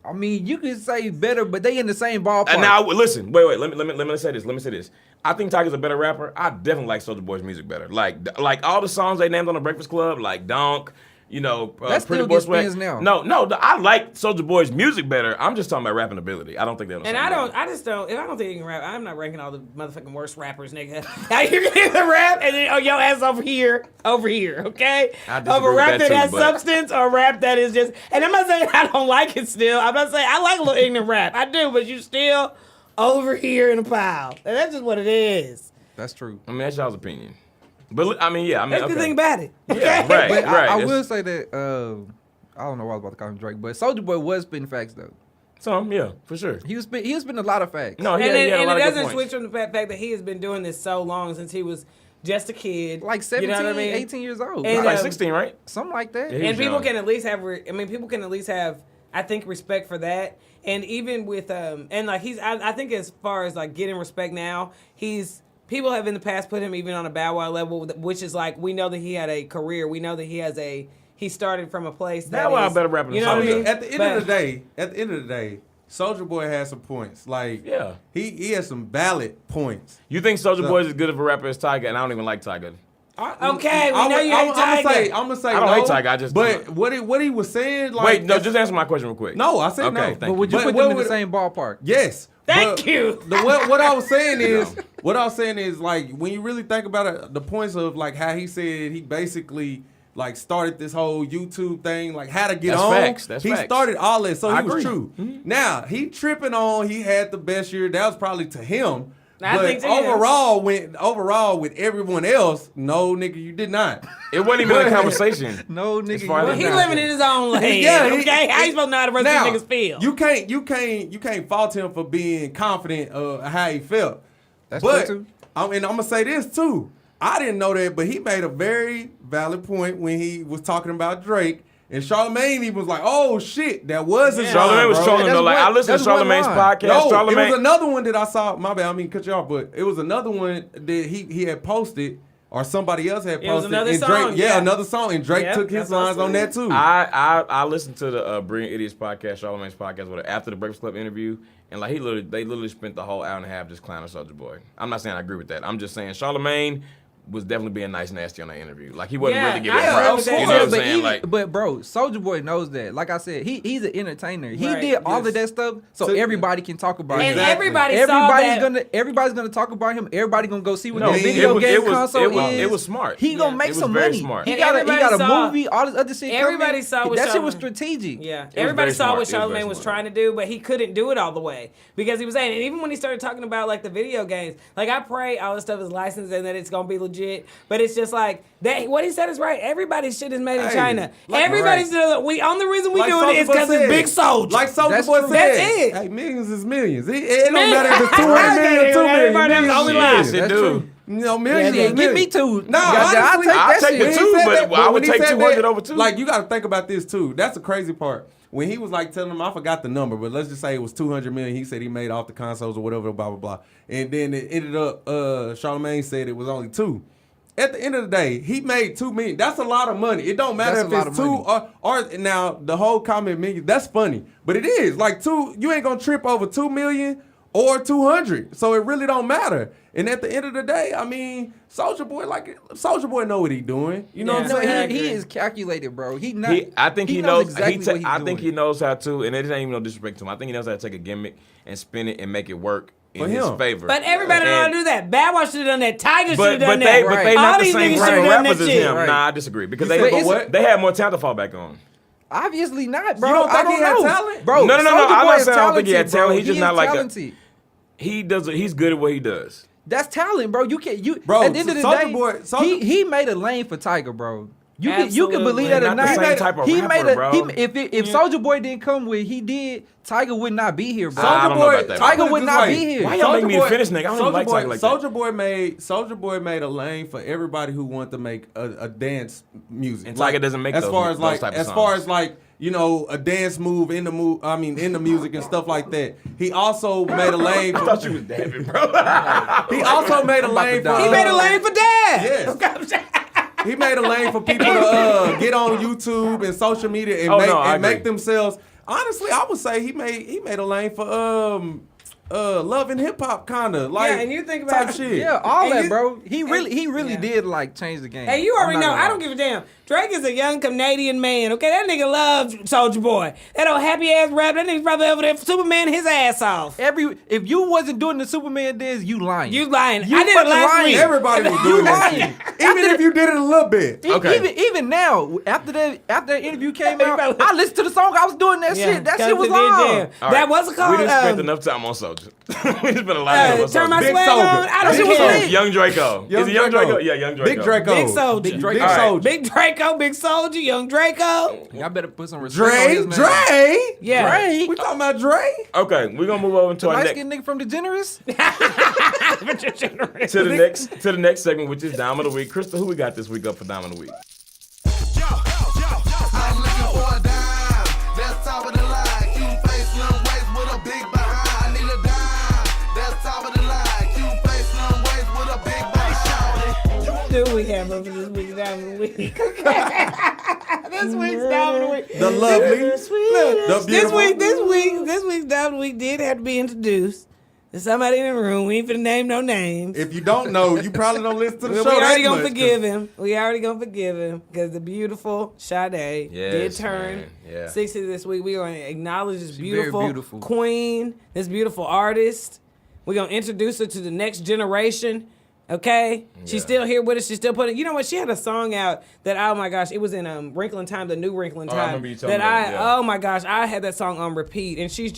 I mean, you could say better, but they in the same ballpark. And now, listen, wait. Let me say this. Let me say this. I think Tiger's a better rapper. I definitely like Soulja Boy's music better. Like all the songs they named on the Breakfast Club, like Donk. You know, That Pretty still Boy gets Swag. spins now. No, I like Soulja Boy's music better. I'm just talking about rapping ability. I don't think they're on the And same I don't. level. I just don't. If I don't think you can rap, I'm not ranking all the motherfucking worst rappers, nigga. Now you can either rap and then your ass over here, okay? I disagree Over with rap that that too, has but- substance or rap that is just. And I'm not saying I don't like it still. I'm not saying I like a little ignorant rap. I do, but you still over here in a pile. And that's just what it is. That's true. I mean, that's y'all's opinion. But I mean, yeah. I mean, That's okay. the thing about it. Okay? Yeah, right. But I It's- will say that I don't know why I was about to call him Drake, but Soulja Boy was spitting facts though. Some, yeah, for sure. He was spitting a lot of facts. No, he And had a it lot of good doesn't points. switch from the fact that he has been doing this so long since he was just a kid. Like 17, you know what I mean? 18 years old. And, He's like um, 16, right? Something like that. Yeah, he And was people young. can at least have, people can at least have, I think, respect for that. And even with, and like I think as far as like getting respect now, people have in the past put him even on a Bow Wow level, which is like, we know that he had a career. We know that he started from a place that Bow Wow is- better rapper than you know what I Soulja. mean? At the end of the day, Soulja Boy has some points. Like, Yeah. he has some valid points. You think Soulja So- Boy is as good of a rapper as Tiger, and I don't even like Tiger. Okay, we know you hate Tiger. I'm gonna say I don't no, hate Tiger, I just But don't. what he was saying, like, Wait, no, just answer my question real quick. no, I said Okay, no. thank But would you But put what them in the would- same ballpark? Yes. Thank but you. What I was saying is, like, when you really think about it, the points of like how he said he basically like started this whole YouTube thing, like how to get That's on. facts. That's he facts. started all that, so I he was agree. true. Mhm. Now he tripping on. He had the best year. That was probably to him. I But think to him. overall with everyone else, no nigga, you did not. It wasn't even a conversation. No, As nigga. far you as He Nah. living in his own lane. Yeah, Okay, how you supposed to know how the rest Now, of these niggas feel? You can't fault him for being confident of how he felt. That's but true, too. and I'm gonna say this too. I didn't know that, but he made a very valid point when he was talking about Drake. And Charlamagne, he was like, "Oh shit, that was his line, Charlamagne was bro." trolling That's though. Like one- I listened to that's one Charlamagne's line. podcast. No, it Charlamagne. was another one that I saw. My bad, I mean cut you off, but it was another one that he had posted, or somebody else had posted. It was another and song, Drake, yeah. another song, and Drake Yep, took his that's what I'm lines on that saying. too. I listened to the Brilliant Idiots podcast, Charlamagne's podcast, whatever, after the Breakfast Club interview, and like they literally spent the whole hour and a half just clowning Soulja Boy. I'm not saying I agree with that. I'm just saying Charlamagne was definitely being nice nasty on that interview. Like he wasn't Yeah, really giving I props. agree You with know that. what I'm but saying? Like but bro, Soulja Boy knows that. Like I said, he's an entertainer. He Right, did all yes. of that stuff so So- everybody can talk about and him. Exactly. everybody's Gonna talk about him. Everybody gonna go see what No, the it video was- game it was- console it was- is. it was smart. He gonna Yeah. make It was some very money. smart. He And got everybody a saw- movie, all this other shit. everybody coming. saw what that shit was Charlamagne- strategic. Yeah, was everybody very saw smart. what It was very Charlamagne was smart. trying to do, but he couldn't do it all the way because he was saying, and even when he started talking about like the video games, like I pray all this stuff is licensed and that it's gonna be legit, but it's just like that. What he said is right. Everybody's shit is made in Hey, China. like- Everybody's Right. we only reason we Like doing it Soulja is Boy because it's said. Big Soulja. Like Soulja That's Boy true. said, That's it. Hey, millions is millions. It don't Man, matter if it's 200 I million, get it. 2 million. Everybody has millions only is lies. millions. Yes, it That's do. true. No, millions Yeah, is give millions. me two. No, Goddamn, I'll honestly, take I'll that take shit. the When he two, said but that- I would when he take said 200 that, over two. Like, you got to think about this too. That's the crazy part. When he was like telling him, I forgot the number, but let's just say it was 200 million. He said he made off the consoles or whatever, blah, blah, blah. And then it ended up, Charlamagne said it was only 2. At the end of the day, he made 2 million. That's a lot of money. It don't matter That's if a lot it's of 2 or now the whole comment million. That's funny, but it is like 2. You ain't gonna trip over 2 million or 200. So it really don't matter. And at the end of the day, I mean, Soulja Boy know what he doing. You know what I'm saying? He is calculated, bro. I think he knows exactly what he's I doing. think he knows how to, and it ain't even no disrespect to him. I think he knows how to take a gimmick and spin it and make it work in his favor. But everybody know how to do that. Bad Boy should have done that. Tiger should have done but that. But they All not the these same niggas type should of have done rappers that as shit. him. Right. Nah, I disagree because what? they had more talent to fall back on. Obviously not, bro. You don't think I don't he had know. talent? Bro, No. I'm Soulja not Boy is saying I don't think he had talented, talent. bro. He's just He not is like talented. He's good at what he does. That's talent, bro. Bro, at the end of the Soulja day, Boy, he made a lane for Tiger, bro. You can Absolutely. believe that or Not the not. same type of rapper, bro. If Soulja Boy didn't come with he did, Tiger would not be here, bro. I don't know about that, bro. Tiger would not be here. Why y'all make me finish, nigga? I don't even like Tiger like that. Soulja Boy made a lane for everybody who wanted to make a dance music. And Tiger doesn't make as those far as type of as far songs. as like, you know, a dance move in the music and stuff like that. He also made a lane I for thought you was dabbing, bro. he also made a lane for He made a lane for Dad. Yes. He made a lane for people to get on YouTube and social media and make themselves. Honestly, I would say he made a lane for love and hip hop kinda like. Yeah, and you think about type shit. Yeah, all And that, you- bro. He really did like change the game. Hey, you already I'm not know. gonna I lie. don't give a damn. Drake is a young Canadian man. Okay, that nigga loves Soulja Boy. That old happy ass rap. That nigga's probably over there for Superman his ass off. If you wasn't doing the Superman dance, you lying. You lying. You I did it fucking last lying. week. Everybody was doing that shit. Even if you did it a little bit. Okay. Even now, after that interview came out, I listened to the song. I was doing that shit. That shit was Cause it did live. jam. All That right. was a call. We didn't spend enough time on Soulja. We just spent a lot of time on Turn my Soulja. Big swag Soulja. on. I That don't shit was care. lit. Young Draco. Is it Young Draco? Yeah, Young Draco. Big Draco. Big Soulja. Big Big Soulja. Big Draco, Big Soldier, Young Draco. Y'all better put some respect on his name. Dre. Yeah. Dre. We talking about Dre? Okay, we're gonna move over to our Light next skinned nigga from DeGeneres? to the next segment, which is Dime of the Week. Crystal, who we got this week up for Dime of the Week? I'm looking for a dime. That's top of the line. Cute face, slim waist with a big behind. I need a dime. That's top of the line. Cute face, slim waist with a big behind. Who do we have over this week's Dime of the Week? This week's Dime of the Week. The lovely. The beautiful. This week's Dime of the Week did have to be introduced. There's somebody in the room. We ain't finna name no names. If you don't know, you probably don't listen to the We show. already that gonna much, forgive him. We already gonna forgive him because the beautiful Sade did Yes, turn man. Yeah. 60 this week. We're gonna acknowledge this very beautiful, beautiful. queen, this beautiful artist. We're gonna introduce her to the next generation. Okay, she's Yeah. still here with us. She's still putting. You know what? She had a song out that oh my gosh, it was in Wrinkle in Time, the new Wrinkle in Oh, I Time. remember you telling me that, yeah. Oh my gosh, I had that song on repeat, and she's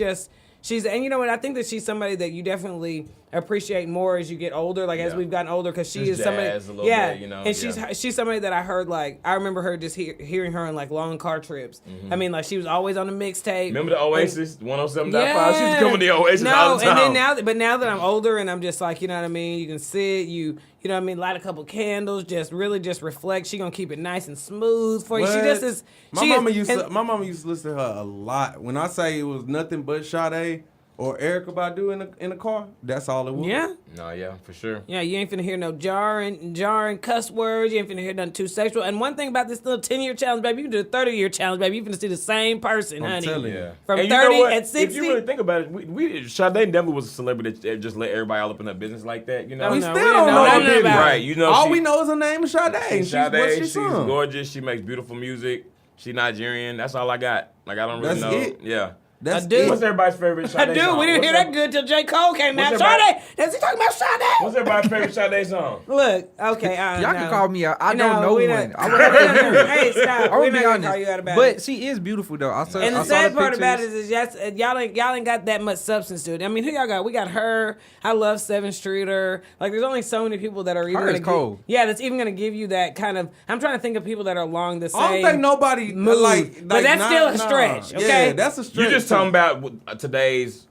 and you know what? I think that she's somebody that you definitely appreciate more as you get older, like as Yeah. we've gotten older, because she Just is somebody, jazz a little yeah, bit, you know, and yeah. she's somebody that I heard like I remember her just hearing her in like long car trips. I mean, like she was always on the mixtape. Remember the Oasis 107.5? She was coming to the Oasis all the time. And then now that I'm older and I'm just like, you know what I mean, you can sit, you know what I mean, light a couple candles, just reflect. She gonna keep it nice and smooth for you. She What? just is. My mama used to listen to her a lot. When I say it was nothing but Sade or Erykah Badu in the car, that's all it was. Yeah. No, yeah, for sure. Yeah, you ain't finna hear no jarring cuss words. You ain't finna hear nothing too sexual. And one thing about this little 10-year challenge, baby, you can do a 30-year challenge, baby. You finna see the same person, I'm honey. telling you. Yeah. From And 30 you know what? at 60. If you really think about it, Sade never was a celebrity that just let everybody all up in her business like that. You know, We No, still we don't didn't know know her nothing business. about it. right? You know, All she, we know is her name is Sade. she's She's what she's sung. gorgeous. She makes beautiful music. She Nigerian. That's all I got. Like I don't really That's know. it. Yeah. That's I do. it. What's everybody's favorite Sade I do. song? We didn't What's hear that good till J. Cole came out. what's everybody- Sade! Is he talking about Sade? What's everybody's favorite Sade song? Look, okay, Y'all can call me out. I don't know we one. don't- I would have to hear it. Hey, stop. I We're would not be gonna honest. call you out about But it. she is beautiful though. I saw And the I saw sad the part about it pictures. is yes, y'all ain't got that much substance to it. I mean, who y'all got? We got her. I love 7th Streeter. Like, there's only so many people that are even Her gonna is cold. that's even gonna give you that kind of. I'm trying to think of people that are along the same. I don't think nobody mood. like But that's nah, still a nah. stretch, okay? Yeah, that's a stretch. You just talking about today's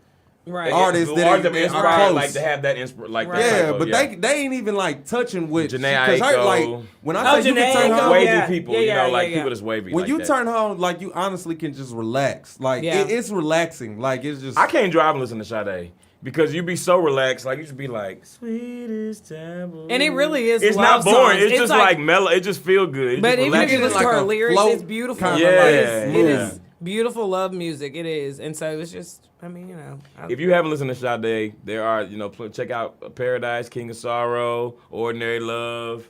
right. Artists the that artists is- that is inspired, close. like to have that like Right. that Yeah, type of, but they ain't even like touching with Janae 'cause her, Aiko. like when I say you Janae can turn Aiko, her on, wavy yeah. people, Yeah, you know, yeah, like yeah, people yeah. that's wavy. when like you that. turn her on, like you honestly can just relax. Like Yeah. it's relaxing. Like it's just. I can't drive and listen to Sade because you be so relaxed. Like you should be like sweetest taboo. And it really is It's love not boring. songs. It's just like mellow. It just feel good. It's But just even if you relaxing. listen to like her a lyrics, float it's beautiful. kinda Yeah, it is. yeah. beautiful love music. It is, and so it's just. I mean, you know. If you haven't listened to Sade, there are, check out Paradise, King of Sorrow, Ordinary Love,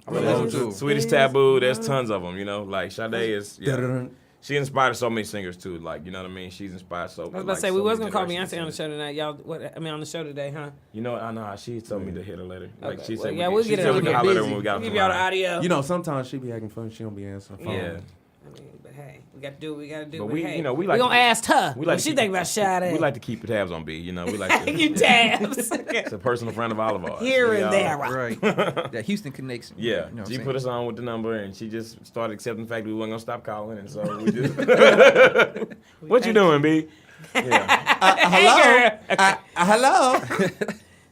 Sweetest Taboo. There's tons of them, Like Sade is. Yeah. She inspired so many singers too, like you know what I mean. She's inspired so. I was about to say we was gonna call Beyonce on the show tonight, y'all. On the show today, huh? I know. She told me to hit her later. Like she said, we'll get it on we can holler at her when we got. Give y'all the audio. Sometimes she be acting funny. She don't be answering phone. Yeah. I mean, but hey, we got to do what we got to do. But we like gonna ask her. We like what she think about Sade. We like to keep tabs on B. We like to. You tabs. It's a personal friend of all of ours. Here and there, right? That Houston connection. Yeah, she put us on with the number, and she just started accepting the fact that we weren't gonna stop calling, and so we just. What you doing, B? Yeah. Hello. Hello.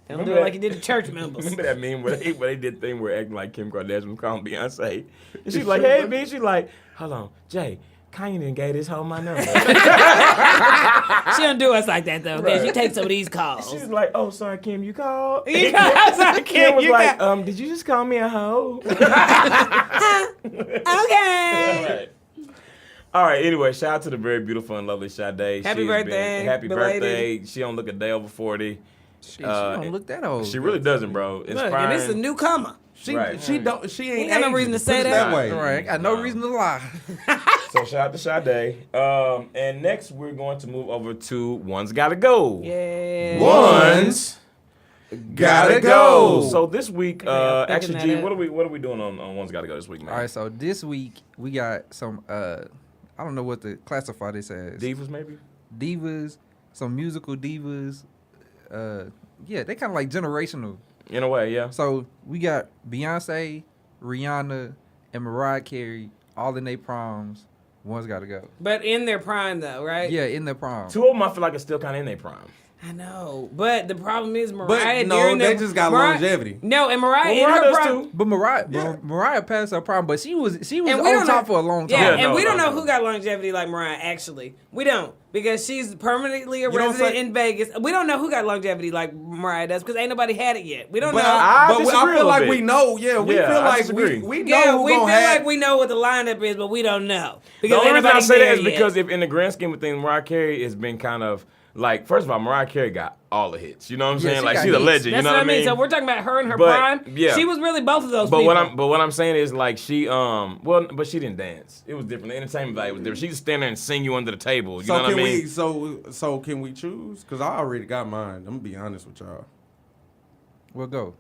Don't do it like you did to church members. Remember that meme where they did the thing where acting like Kim Kardashian was calling Beyonce? And she's like, hey, B. She's like, hold on, Jay, Kanye done gave this hoe my number. She don't do us like that, though. Right. She takes some of these calls. She's like, oh, sorry, Kim, you called? I'm sorry, Kim was like, did you just call me a hoe? Okay. Right. All right, anyway, shout out to the very beautiful and lovely Sade. Happy birthday. Happy belated. birthday. She don't look a day over 40. She don't look that old. She really doesn't, bro. Look, and this is a newcomer. She ain't got no reason to say that way. Right, I got no reason to lie. So shout out to Sade. And next we're going to move over to One's Gotta Go. Yeah. One's Gotta Go. So this week, Yeah, actually, G, what are we doing on One's Gotta Go this week, man? All right, so this week we got some I don't know what to classify this as. Divas, maybe? Divas, some musical divas. Yeah, they kind of like generational. In a way, yeah. So we got Beyonce, Rihanna, and Mariah Carey all in their proms. One's got to go. But in their prime, though, right? Yeah, in their prom. Two of them I feel like are still kind of in their prime. I know, but the problem is Mariah. But no, they just got longevity. No, and Mariah in Mariah her does prime. too. But Mariah passed her prime, but she was And we on don't top know- for a long time. Yeah, Yeah, and we no, don't no, know no. who got longevity like Mariah. Actually, we don't, because she's permanently a don't resident say- in Vegas. We don't know who got longevity like Mariah does, because ain't nobody had it yet. We don't But know. I I disagree a feel like little we bit. know. Yeah, we Yeah, feel I like disagree. we know Yeah, who we gonna feel have. like we know what the lineup is, but we don't know. The Because only ain't reason I nobody say that there is yet. because if in the grand scheme of things, Mariah Carey has been kind of like, first of all, Mariah Carey got all the hits. You know what I'm Yeah, saying? she Like got she's a hits. legend. That's You know what I mean? So we're talking about her in her But, prime. yeah. She was really both of those But people. what I'm saying is like she but she didn't dance. It was different. The entertainment value was different. She just stand there and sing you under the table. You know So what I can mean? so can we choose? Because I already got mine. I'm gonna be honest with y'all. We'll go.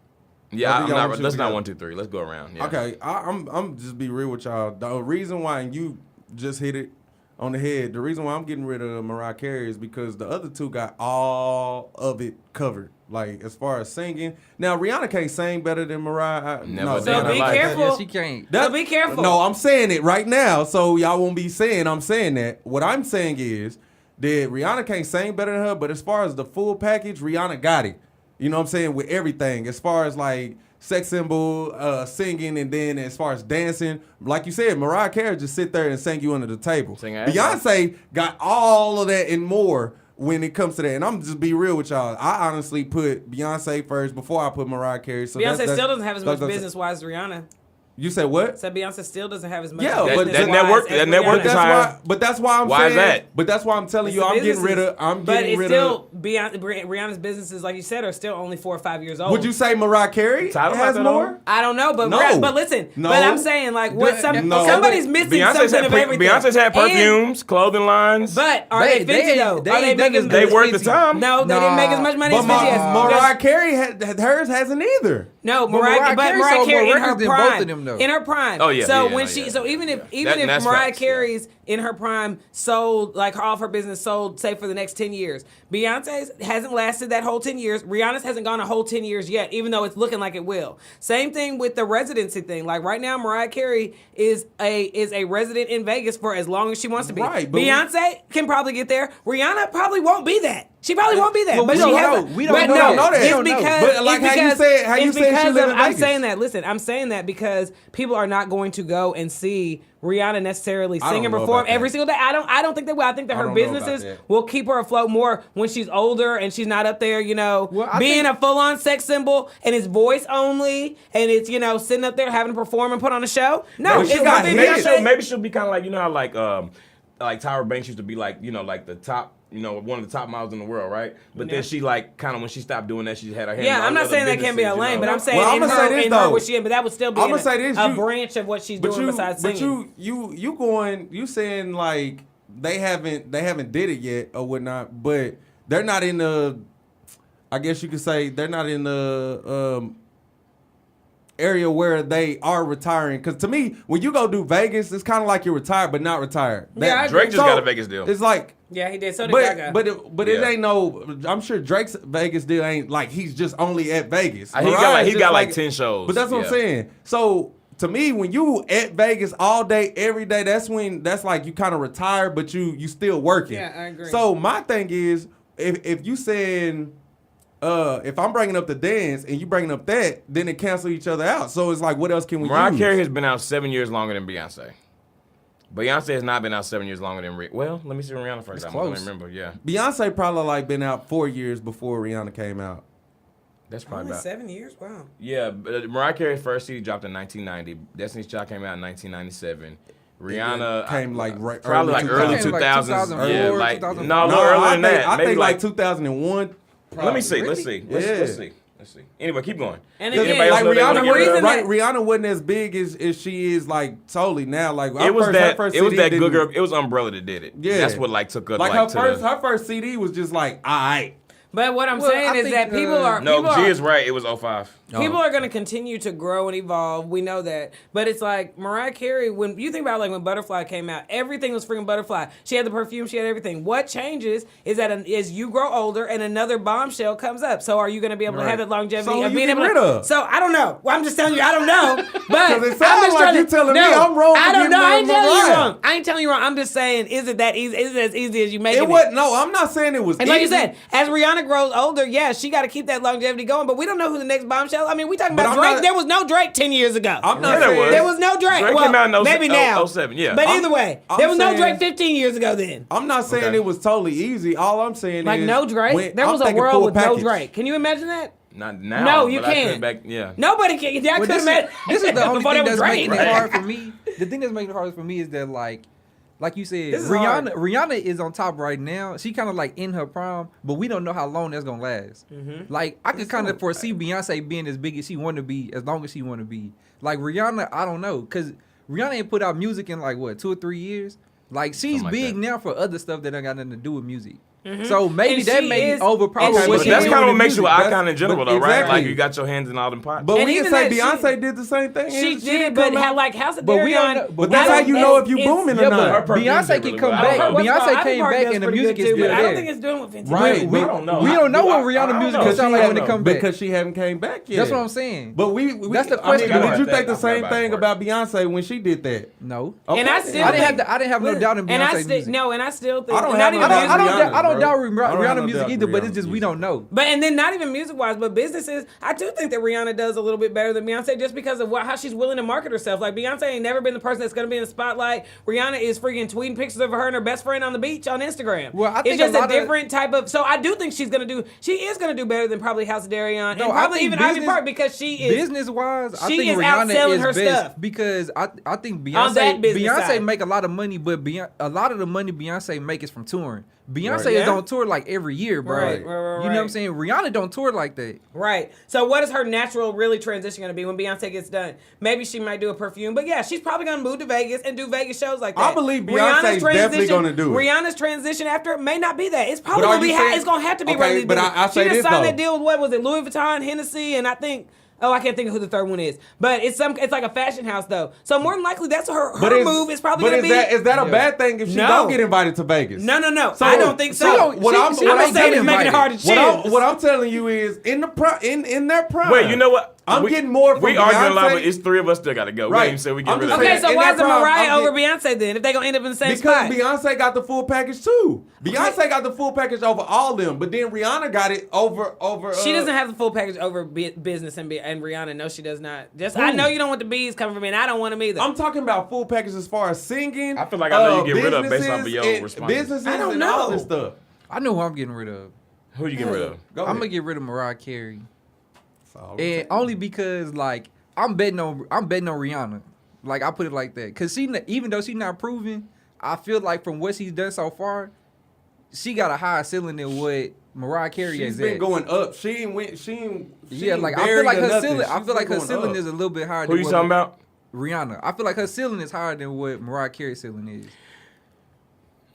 Yeah, What do y'all want let's to not do? 1, 2, 3. Let's go around. Yeah. Okay, I'm just be real with y'all. The reason why, and you just hit it on the head. The reason why I'm getting rid of Mariah Carey is because the other two got all of it covered. Like as far as singing, now Rihanna can't sing better than Mariah. Never So did. be Like that. careful. Yeah, she can't. So be careful. No, I'm saying it right now, so y'all won't be saying I'm saying that. What I'm saying is that Rihanna can't sing better than her, but as far as the full package, Rihanna got it. You know what I'm saying? With everything, as far as like sex symbol, singing, and then as far as dancing, like you said, Mariah Carey just sit there and sing you under the table. Sing her ass Beyonce got all of that and more when it comes to that. And I'm just be real with y'all. I honestly put Beyonce first before I put Mariah Carey. So Beyonce still doesn't have as much that's- business-wise as Rihanna. You said what? So Beyonce still doesn't have as much Yeah, business but that network- as that network Rihanna. is higher. But that's why I'm Why is saying. that? But that's why I'm telling It's you, the I'm getting rid businesses. of. I'm But getting it's rid still of. Rihanna's businesses, like you said, are still only 4 or 5 years old. Would you say Mariah Carey Title has about that more? on? I don't know, but No. but listen, No. but I'm saying like what No. somebody's missing Beyonce's something of everything. Beyonce's had And- perfumes, clothing lines. but are they Fenty though? they Are they ain't done making? this they worth the time. No, they didn't make as much money But as Fenty has. Mariah Carey hers hasn't either. No, But Mariah Mariah Carey Carey sold more in her records than prime. both of them, though. In her prime. Oh, yeah, So yeah, when no, she, yeah. so even if That's Mariah facts, Carey's in her prime sold like all of her business sold, say for the next 10 years, Beyonce's hasn't lasted that whole 10 years. Rihanna's hasn't gone a whole 10 years yet, even though it's looking like it will. Same thing with the residency thing. Like right now, Mariah Carey is a resident in Vegas for as long as she wants to be. Right, but Beyonce can probably get there. Rihanna probably won't be that. She probably won't be that. Well, but we she don't hasn't. know. We don't but know no, that. it's We don't know. because But like it's how you because- said- how you it's said she because live of- in I'm Vegas. saying that. Listen, I'm saying that because people are not going to go and see Rihanna necessarily I sing don't and know perform about every that. single day. I don't think that will. I think that I her don't know about businesses that. will keep her afloat more when she's older and she's not up there, Well, I being think- a full-on sex symbol and it's voice only and it's, sitting up there having to perform and put on a show. No, But it's she gonna got be hits. Beyonce. Maybe she'll be kind of like, you know how like like Tyra Banks used to be like, you know, like the top, you know, one of the top models in the world, right? But then she like kind of when she stopped doing that, she had her hand. Yeah, in I'm not other saying that can't be a businesses, lane, you but know? I'm saying Well, in I'ma say this, her though. what she in, but that would still be I'ma say this, a you- branch of what she's doing besides but singing. you saying like they haven't did it yet or whatnot, but they're not in the. I guess you could say they're not in the area where they are retiring. Because to me, when you go do Vegas, it's kind of like you're retired but not retired. Yeah, I agree. Drake just got a Vegas deal. It's like. Yeah, he did. So did Gaga. But it ain't no. I'm sure Drake's Vegas deal ain't like he's just only at Vegas. He got like 10 shows. But that's what I'm saying. So to me, when you at Vegas all day, every day, that's like you kind of retired, but you still working. Yeah, I agree. So my thing is, if you saying, if I'm bringing up the dance and you bringing up that, then it cancel each other out. So it's like, what else can we Mariah use? Carey has been out 7 years longer than Beyonce. Beyonce has not been out 7 years longer than well, let me see Rihanna first. I don't remember. Yeah, Beyonce probably like been out 4 years before Rihanna came out. that's probably Only about 7 years? Wow. Yeah, but Mariah Carey's first CD dropped in 1990. Destiny's Child came out in 1997. Rihanna came like probably like early 2000s. 2000s. Yeah, like 2004. no, a little earlier than that. I Maybe think like 2001. Let me see. Really? Let's see. Yeah. Let's see. Anyway, keep going. And Because again, like know they wanna Rihanna, get rid of? Rihanna wasn't as big as she is like totally now. Like It was that CD good girl. It was Umbrella that did it. Yeah. That's what like took her Like to her first CD was just like alright. but what I'm Well, saying I is think, that people are No, people G are, is right. It was 05. people are going to continue to grow and evolve. We know that. But it's like Mariah Carey, when you think about like when Butterfly came out, everything was freaking Butterfly. She had the perfume, she had everything. What changes is that as you grow older and another bombshell comes up. So are you going to be able to have that longevity So of you being get able rid to? of. So I don't know. Well, I'm just telling you, I don't know. But 'Cause it I'm sounds just like trying you to- telling me no, I'm wrong for I don't getting know. I rid ain't of telling you Mariah. wrong. I ain't telling you wrong. I'm just saying, is it that easy? Is it as easy as you make it? It wasn't. No, I'm not saying it was. And like you easy. said, as Rihanna grows older, yeah, she got to keep that longevity going. But we don't know who the next bombshell. I mean, we talking But about I'm Drake. not- There was no Drake 10 years ago. I'm not Yeah, there saying was. There was no Drake. Drake well, came out in maybe now. 07, yeah. But either way, I'm there was no saying- Drake 15 years ago then. I'm not saying Okay. it was totally easy. All I'm saying Like is no Drake. when- There I'm was a thinking world full with package. no Drake. Can you imagine that? Not now. No, you but I can't. couldn't back, yeah. Nobody can. I Well, couldn't imagine. this is the only before thing there was that's Drake. making it hard for me. The thing that's making it hard for me is that like you said, This is hard. Rihanna is on top right now. She kind of like in her prime, but we don't know how long that's gonna last. Mm-hmm. Like I could kind of foresee Beyonce being as big as she want to be, as long as she want to be. Like Rihanna, I don't know, cause Rihanna ain't put out music in like what 2 or 3 years. Like she's Something like big that. now for other stuff that ain't got nothing to do with music. So maybe And that she may is- overpower and what she But she that's is- doing kind of what with makes you music. an That's- icon in general, but though, right? exactly. Like you got your hands in all them pots. But And we can even say that Beyonce did the same thing. She and did, didn't but come out- like House of But we don't Darion. know- But that's how you know if you booming or Yeah, not. Her but perfume Beyonce did can really come well. back. I don't know. Beyonce came back and the music is good, still but I don't there. think it's doing what Fenty Right. did. We don't know. We don't know I- what Rihanna I music don't will know. sound like when it come back. because she haven't came back yet. That's what I'm saying. But we That's the I mean, question. did you I think the forgot same about thing that about Beyonce when she did that? No. Okay. And I still I didn't think- have no doubt in And I Beyonce's still music. no, and I still think I don't not have even no music. doubt. I don't bro. doubt I don't have Rihanna no music doubt either, but Rihanna it's just we music. don't know. But and then not even music wise, but businesses. I do think that Rihanna does a little bit better than Beyonce just because of how she's willing to market herself. Like Beyonce ain't never been the person that's going to be in the spotlight. Rihanna is freaking tweeting pictures of her and her best friend on the beach on Instagram. Well, I think it's just a a lot of- different type of. So I do think she is going to do better than probably House of Darion No, and I probably think even Ivy business- Park because she is. Business wise, I she think is Rihanna outselling is her best stuff. because I think On that business Beyonce side. make a lot of money, but a lot of the money Beyonce make is from touring. Beyonce Right. is Yeah. on tour like every year, bro. Right. You know what I'm saying? Rihanna don't tour like that. Right. So what is her natural really transition going to be when Beyonce gets done? Maybe she might do a perfume, but yeah, she's probably going to move to Vegas and do Vegas shows like that. I believe Beyonce's definitely gonna do it. Rihanna's transition after it may not be that. It's probably But are going to be. you saying- It's going to have to be. Okay, relatively but big. I she say just this, signed though. that deal with what was it, Louis Vuitton, Hennessy, and I think. Oh, I can't think of who the third one is, but it's like a fashion house though. So more than likely, that's her move is probably going to be. Is that a bad thing if she No. don't get invited to Vegas? No. So- I don't think so. so what I'm- I'm what just I'm saying getting it's making it hard to choose. What I'm telling you is in their prime. Wait, you know what? I'm getting more from We arguing a lot, Beyonce. but it's three of us still got to go. Right. We ain't said we get I'm rid just of Okay, it. so in why that is it prime, Mariah I'm over Beyonce then? If they gonna end up in the same Because spot? Beyonce got the full package too. Beyonce got the full package over all them, but then Rihanna got it over. She doesn't have the full package over business and Rihanna. No, she does not. Who? I know you don't want the bees coming from me, and I don't want them either. I'm talking about full package as far as singing. I feel like I know you get rid of based off of businesses your and- responses. Businesses I don't and all know. this stuff. I know who I'm getting rid of. Who you get rid of? Go I'm ahead. gonna get rid of Mariah Carey, That's all I'm and saying. only because like I'm betting on Rihanna. Like I put it like that, cause even though she's not proven, I feel like from what she's done so far, she got a higher ceiling than what Mariah Carey has. She's been going up. She ain't I feel like her ceiling. I feel like her ceiling is a little bit higher. Who you talking about? Rihanna. I feel like her ceiling is higher than what Mariah Carey's ceiling is.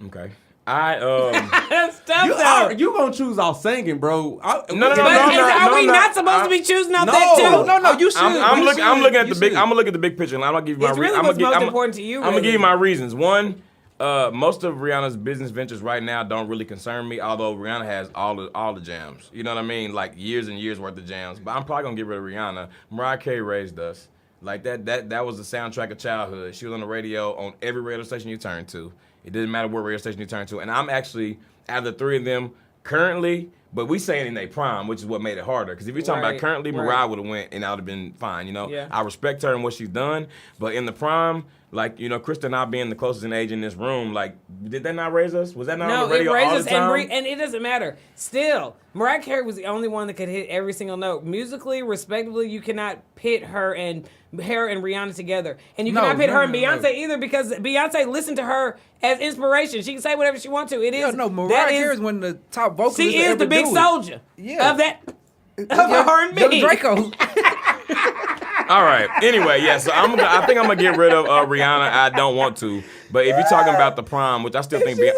Okay. That's tough, though. You gonna choose off singing, bro? Are we not supposed to be choosing off that too? No, you should. I'm looking at the big. I'm gonna look at the big picture, and I'm gonna give you my. It's really what's most important to you. I'm gonna give you my reasons. One, most of Rihanna's business ventures right now don't really concern me. Although Rihanna has all the jams, you know what I mean, like years and years worth of jams. But I'm probably gonna get rid of Rihanna. Mariah Carey raised us. Like that was the soundtrack of childhood. She was on the radio on every radio station you turn to. It didn't matter what radio station you turn to. And I'm actually, out of the three of them, currently, but we saying in their prime, which is what made it harder. Because if you're talking about currently, Mariah would have went and I would have been fine, you know? Yeah. I respect her and what she's done. But in the prime, like, you know, Krista and I being the closest in age in this room, like, did that not raise us? Was that not on the radio all the time? No, it raised us, and it doesn't matter. Still, Mariah Carey was the only one that could hit every single note. Musically, respectively, you cannot pit her and Rihanna together. And you cannot pit her and Beyonce either, because Beyonce listened to her as inspiration. She can say whatever she wants to. It is Mariah Carey is one of the top vocalists. She is the big soldier of that of R&B. Young Draco. All right. Anyway, yeah. So I think I'm gonna get rid of Rihanna. I don't want to, but if you're talking about the prime, which I still think, think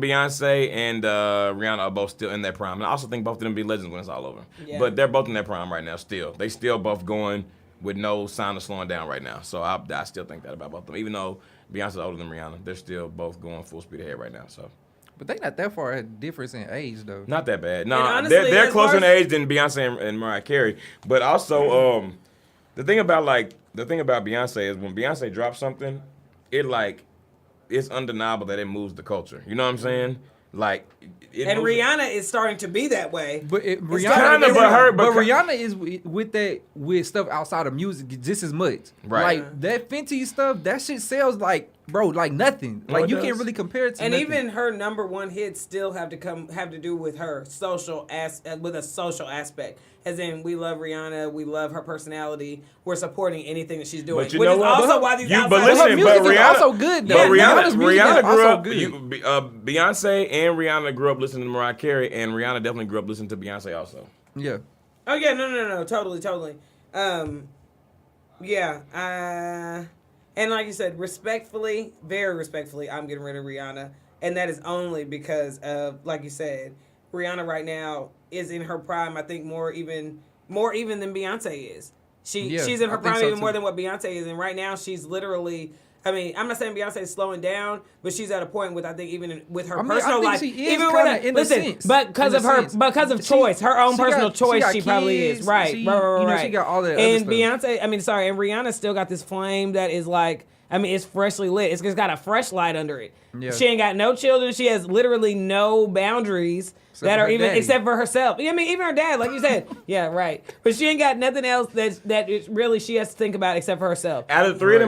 Beyonce and Rihanna are both still in their prime, and I also think both of them be legends when it's all over. Yeah. But they're both in their prime right now. Still, they still both going with no sign of slowing down right now. So I still think that about both of them. Even though Beyonce's older than Rihanna, they're still both going full speed ahead right now. So. But they not that far a difference in age, though. Not that bad. No, they're closer in age than Beyonce and Mariah Carey. But also, the thing about Beyonce is when Beyonce drops something, it's undeniable that it moves the culture. You know what I'm saying? Like, and Rihanna is starting to be that way. But Rihanna is with stuff outside of music just as much. Right. Like that Fenty stuff, that shit sells like nothing. Like you can't really compare it to. And nothing. even her number one hits still have to do with her with a social aspect. As in, we love Rihanna, we love her personality. We're supporting anything that she's doing. But you know what? Also why these but Rihanna also good. Though. But Rihanna grew up. Beyonce and Rihanna grew up listening to Mariah Carey, and Rihanna definitely grew up listening to Beyonce also. Yeah. Oh yeah, no, totally. Yeah. And like you said, very respectfully, I'm getting rid of Rihanna, and that is only because of, like you said, Rihanna right now is in her prime. I think more even than Beyonce is. She's in her prime even more than what Beyonce is, and right now she's literally. I mean, I'm not saying Beyonce is slowing down, but she's at a point with, I think, even with her personal life, even with because of choice, her own personal choice, she probably is right. You know, she got all that. And Beyonce, and Rihanna still got this flame that is like, it's freshly lit. It's got a fresh light under it. Yeah. She ain't got no children. She has literally no boundaries that are even except for herself. I mean, even her dad, like you said. Yeah, right. But she ain't got nothing else that is really she has to think about except for herself. Out of the three of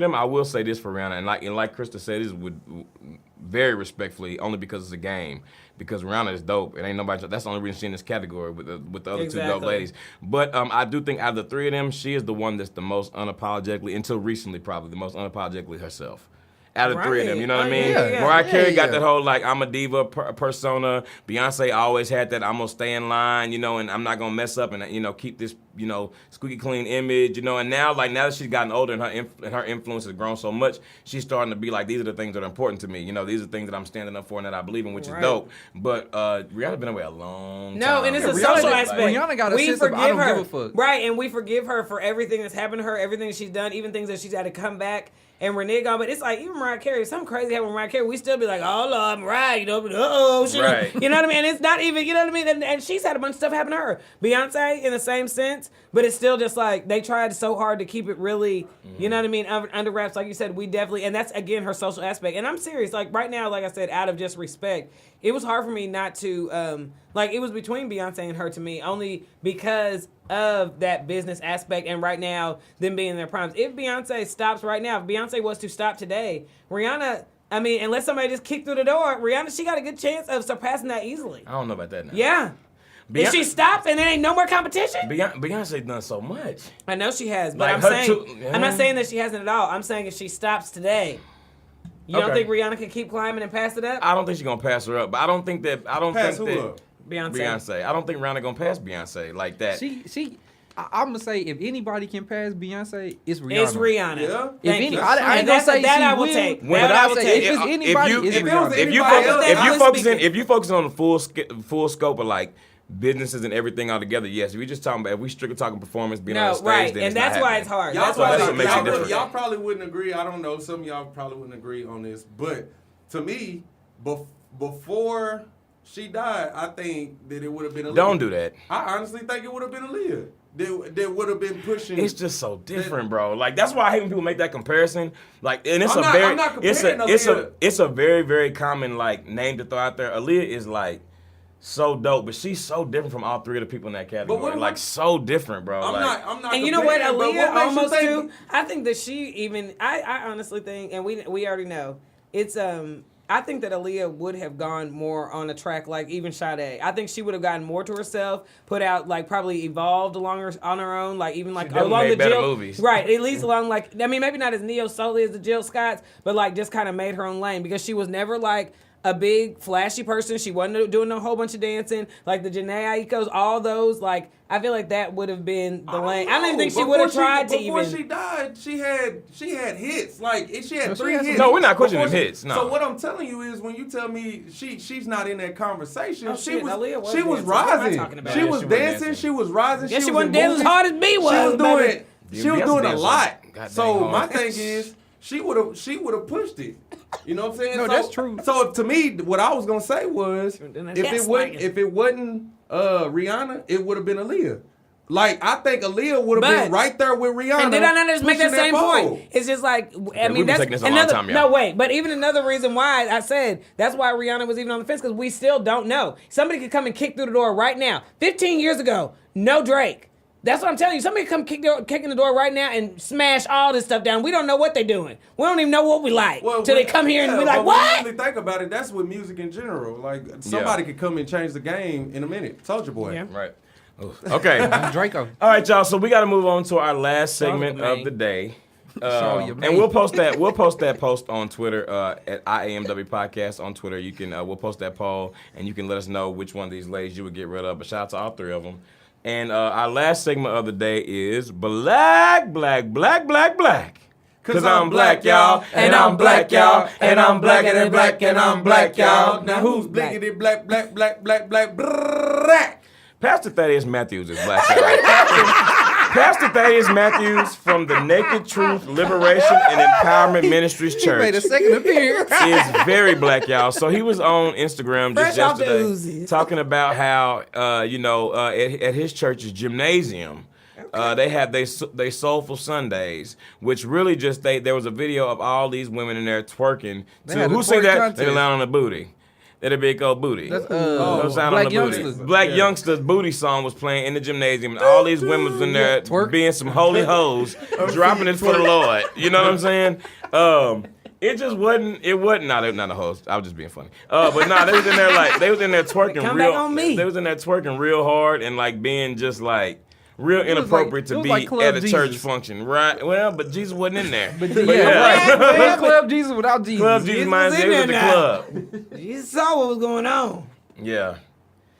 them, I will say this for Rihanna, and like Krista said, this would very respectfully, only because it's a game. Because Rihanna is dope. It ain't nobody. That's the only reason she's in this category with the other two dope ladies. But I do think out of the three of them, she is the one that's the most unapologetically, until recently probably, the most unapologetically herself. Out of three of them, you know what I mean? Mariah Carey got that whole, like, I'm a diva persona. Beyonce always had that, I'm going to stay in line, you know, and I'm not going to mess up and, you know, keep this, you know, squeaky clean image, you know. And now that she's gotten older and her influence has grown so much, she's starting to be like, these are the things that are important to me. You know, these are things that I'm standing up for and that I believe in, which is dope. But Rihanna's been away a long time. No, and it's a social aspect. Rihanna got a sense of, I don't give a fuck. Right, and we forgive her for everything that's happened to her, everything that she's done, even things that she's had to come back and renege on. But it's like, even Mariah Carey, something crazy happened with Mariah Carey, we still be like, oh, Lord, Mariah, you know, right. You know what I mean? And it's not even, you know what I mean? And she's had a bunch of stuff happen to her. Beyonce, in the same sense, but it's still just like, they tried so hard to keep it really, you know what I mean, under wraps. Like you said, we definitely, and that's, again, her social aspect. And I'm serious. Like, right now, like I said, out of just respect, it was hard for me not to, it was between Beyonce and her to me, only because of that business aspect, and right now, them being in their primes. If Beyonce stops right now, if Beyonce was to stop today, Rihanna, unless somebody just kicked through the door, Rihanna, she got a good chance of surpassing that easily. I don't know about that now. Yeah. If she stops and there ain't no more competition? Beyonce done so much. I know she has, but Like I'm her saying I'm not saying that she hasn't at all. I'm saying if she stops today, you don't Okay. think Rihanna can keep climbing and pass it up? I don't think she's gonna pass her up, but I don't think that. Pass who up? Beyonce. I don't think Rihanna gonna pass Beyonce like that. I'm gonna say if anybody can pass Beyonce, it's Rihanna. It's Rihanna. Yeah. If Thank any, you. I ain't And gonna that's say that she I will will, take. but That I I will say take. if it's anybody, it's if it was Rihanna. anybody else, If you focus on the full scope of like businesses and everything all together, yes. If we just talking about if we strictly talking performance being on No, the stage, right. then And it's not that's why happening. it's hard. Y'all That's why that's it's what makes it hard. different. Y'all probably wouldn't agree. I don't know. Some of y'all probably wouldn't agree on this. But to me, before she died, I think that it would have been Aaliyah. Don't do that. I honestly think it would have been Aaliyah. That would have been pushing. It's just so different, bro. Like that's why I hate when people make that comparison. Like, and it's I'm not comparing Aaliyah. it's a very very common like name to throw out there. Aaliyah is like so dope, but she's so different from all three of the people in that category. Like so different, bro. I'm like, not. And you know what, comparing, but Aaliyah makes you almost think- too. I think that she even. I honestly think, and we already know it's I think that Aaliyah would have gone more on a track like even Sade. I think she would have gotten more to herself, put out like probably evolved on her own, like even like definitely along made the better Jill, movies. right? At least along like I mean maybe not as neo soully as the Jill Scotts, but like just kind of made her own lane because she was never like a big flashy person. She wasn't doing a whole bunch of dancing like the Janae Aikos, all those like. I feel like that would have been the lane. I don't even think she would have tried to even. Before she died, she had hits. Like she had 3 hits. No, we're not questioning Before she- hits, no. So what I'm telling you is, when you tell me she's not in that conversation, Oh, she shit, was Aaliyah was she was dancing. What am I rising. talking about? She Yeah, was she was dancing. dancing. She was rising. Guess she was wasn't in dancing as movies. hard as B was, She was doing baby. it. She was Beyonce doing a dancing lot. goddamn So hard. my thing is, she would have pushed it. You know what I'm saying? No, So- that's true. So to me, what I was gonna say was, Yes, if it wasn't Rihanna, it would have been Aaliyah. Like I think Aaliyah would have been But- right there with Rihanna. And did I not just make that pushing same pole. point? It's just like I we've mean been that's taking this a long another time, no y'all. wait, but even another reason why I said that's why Rihanna was even on the fence because we still don't know. Somebody could come and kick through the door right now. 15 years ago, no Drake. That's what I'm telling you. Somebody come kicking the door right now and smash all this stuff down. We don't know what they're doing. We don't even know what we like till they come here and be like, but what? When you really think about it, that's with music in general. Like somebody could come and change the game in a minute. Soulja Boy. Yeah. right. Oof. Okay. Draco. All right, y'all. So we got to move on to our last segment Charlamagne. of the day, Charlamagne. and we'll post that post on Twitter at IAMW Podcast on Twitter. You can we'll post that poll, and you can let us know which one of these ladies you would get rid of. But shout out to all three of them. And our last segment of the day is black. Cause I'm black, y'all, and I'm black, y'all, and I'm blacker than black, and I'm black, y'all. Now who's blinkety black? Pastor Thaddeus Matthews is black. Pastor Thaddeus Matthews from the Naked Truth Liberation and Empowerment Ministries He made a Church second appearance. is very black, y'all. So he was on Instagram just Fresh off the yesterday Uzi. talking about how, at his church's gymnasium, they have they Soulful Sundays, which really just there was a video of all these women in there twerking. They had a Who sing twerk that? contest. They land on the booty. That'd be called Booty. That's No sound Black on the booty. Youngsters. Black Youngsters Booty song was playing in the gymnasium, and all these women was in there Twerk. being some holy hoes, dropping it for the Lord. You know what I'm saying? It just wasn't. It wasn't. Nah, they're not a host. I was just being funny. But nah, they was in there twerking Come real. back on me. They was in there twerking real hard and like being just like. Real was inappropriate like- to it was be like Club at a church Jesus. function, right? Well, but Jesus wasn't in there. But Yeah, right. Club Jesus without Jesus. Club Jesus Jesus minds was it in was at the there club. You saw what was going on. Yeah.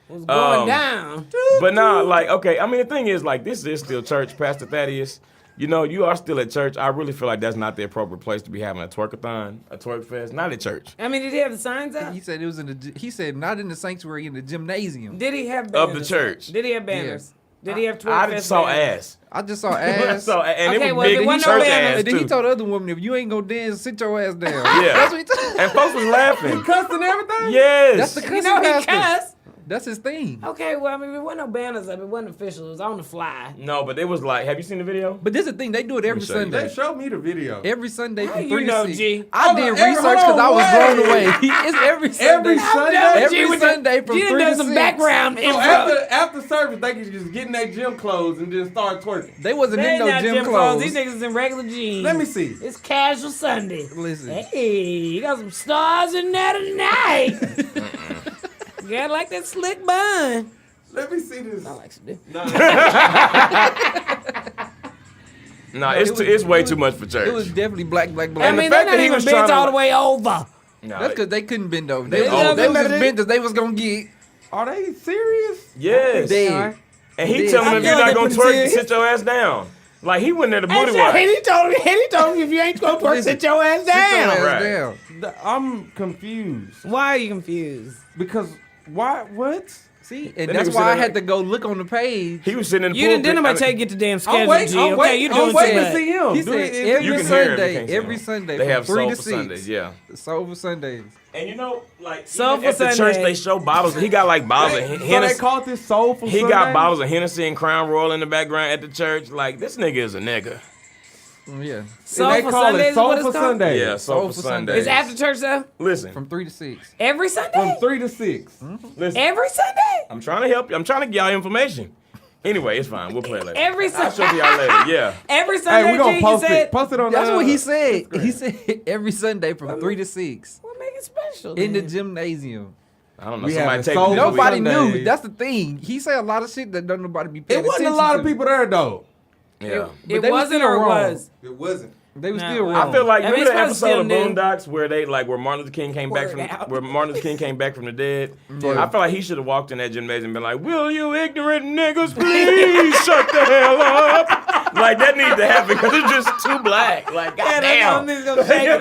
What was going Um, down. But nah, like, okay, I mean, the thing is, like, this is still church, Pastor Thaddeus. You know, you are still at church. I really feel like that's not the appropriate place to be having a twerkathon, a twerk fest. Not at church. I mean, did he have the signs up? He said it was in the. He said not in the sanctuary, in the gymnasium. Did he have Of banners? the church. Did he have banners? Did he have twerk I fest just saw banners? ass. I just saw I ass. saw, and Okay, it was well, big if it wasn't no church banners- ass, And then he too. told the other woman, if you ain't gonna dance, sit your ass down. Yeah. That's what he told. And folks was laughing. Cussed and everything? Yes. That's the You cussing know he pastor. cussed. That's his thing. Okay, well, I mean, it wasn't no banners up. It wasn't official. It was on the fly. No, but it was like, have you seen the video? But this is the thing, they do it every show you. Sunday. They showed me the video. Every Sunday How from you 3 know, to 6. G? I Hold did on, research because I was hold blown on, away. It's every Sunday. Every Sunday? Every Sunday from G 3 done to done some 6. background So info. after service, they could just get in their gym clothes and just start twerking. They wasn't They in ain't no not gym clothes. These niggas is in regular jeans. Let me see. It's casual Sunday. Listen. Hey, you got some stars in there tonight. Yeah, I like that slick bun. Let me see this. I like some dick. Nah, it's way too much for church. It was definitely black. I the mean, fact they're that not he even was bent trying to- all the way over. Nah, That's because they couldn't bend over. They They don't was bend as over. bent as they was gonna get. Are they serious? yes. Dead. And he Dead. telling I him if you're feel not like gonna they're twerk, serious. sit your ass down. Like he went there to booty And watch. he told me if you ain't gonna twerk, sit your ass Sit your down. ass Right. down. I'm confused Why are you confused? because why? What? See, and That that's nigga why I said- had to go look on the page. He was sitting in the You pulpit. didn't nobody I tell mean, you get the damn I'm schedule, waiting. G. I'm Okay, waiting. you doing I'm too waiting to much. see him. He Do said it- You every can hear him, you Sunday, can't see every him. Sunday, They from have 3 to soulful 6. Sundays, yeah. Soulful Sundays. And you know, like Soulful even at the Sunday. church, they show bottles. He got like bottles of So they Hennessy. called this soulful. He Sunday? got bottles of Hennessy and Crown Royal in the background at the church. Like this nigga is a nigga. Yeah, And they Soulful call Sundays it is what soulful it's called? Sunday. Yeah, soulful Soulful Sundays. It's after church though? Listen, from 3 to 6. Every Sunday? From 3 to 6. listen. Every Sunday? I'm trying to help you. I'm trying to get y'all information. Anyway, it's fine. We'll play it later. Every I'll show Sunday. y'all later. Yeah. Every Sunday, Hey, we're gonna G, post you said, it. Post it on. That's what he Instagram. said. He said every Sunday from 3 to 6 What make it special? in the then? gymnasium. I don't know. We Somebody having take soul- this Nobody week. Sundays. knew. That's the thing. He said a lot of shit that don't nobody be paying It wasn't a attention lot of to. people there though. Yeah. It they was wasn't still or wrong. was? It wasn't. They were Nah, still well, wrong. I feel like I mean, remember the it's probably episode of still new. Boondocks where they like where Martin Luther King came back Word out. where Martin Luther King came back from the dead. Yeah. I feel like he should have walked in that gymnasium and been like, "Will you ignorant niggas please shut the hell up?" Like that needs to happen because it's just too black. Like Yeah, goddamn. that's all niggas gonna shake him.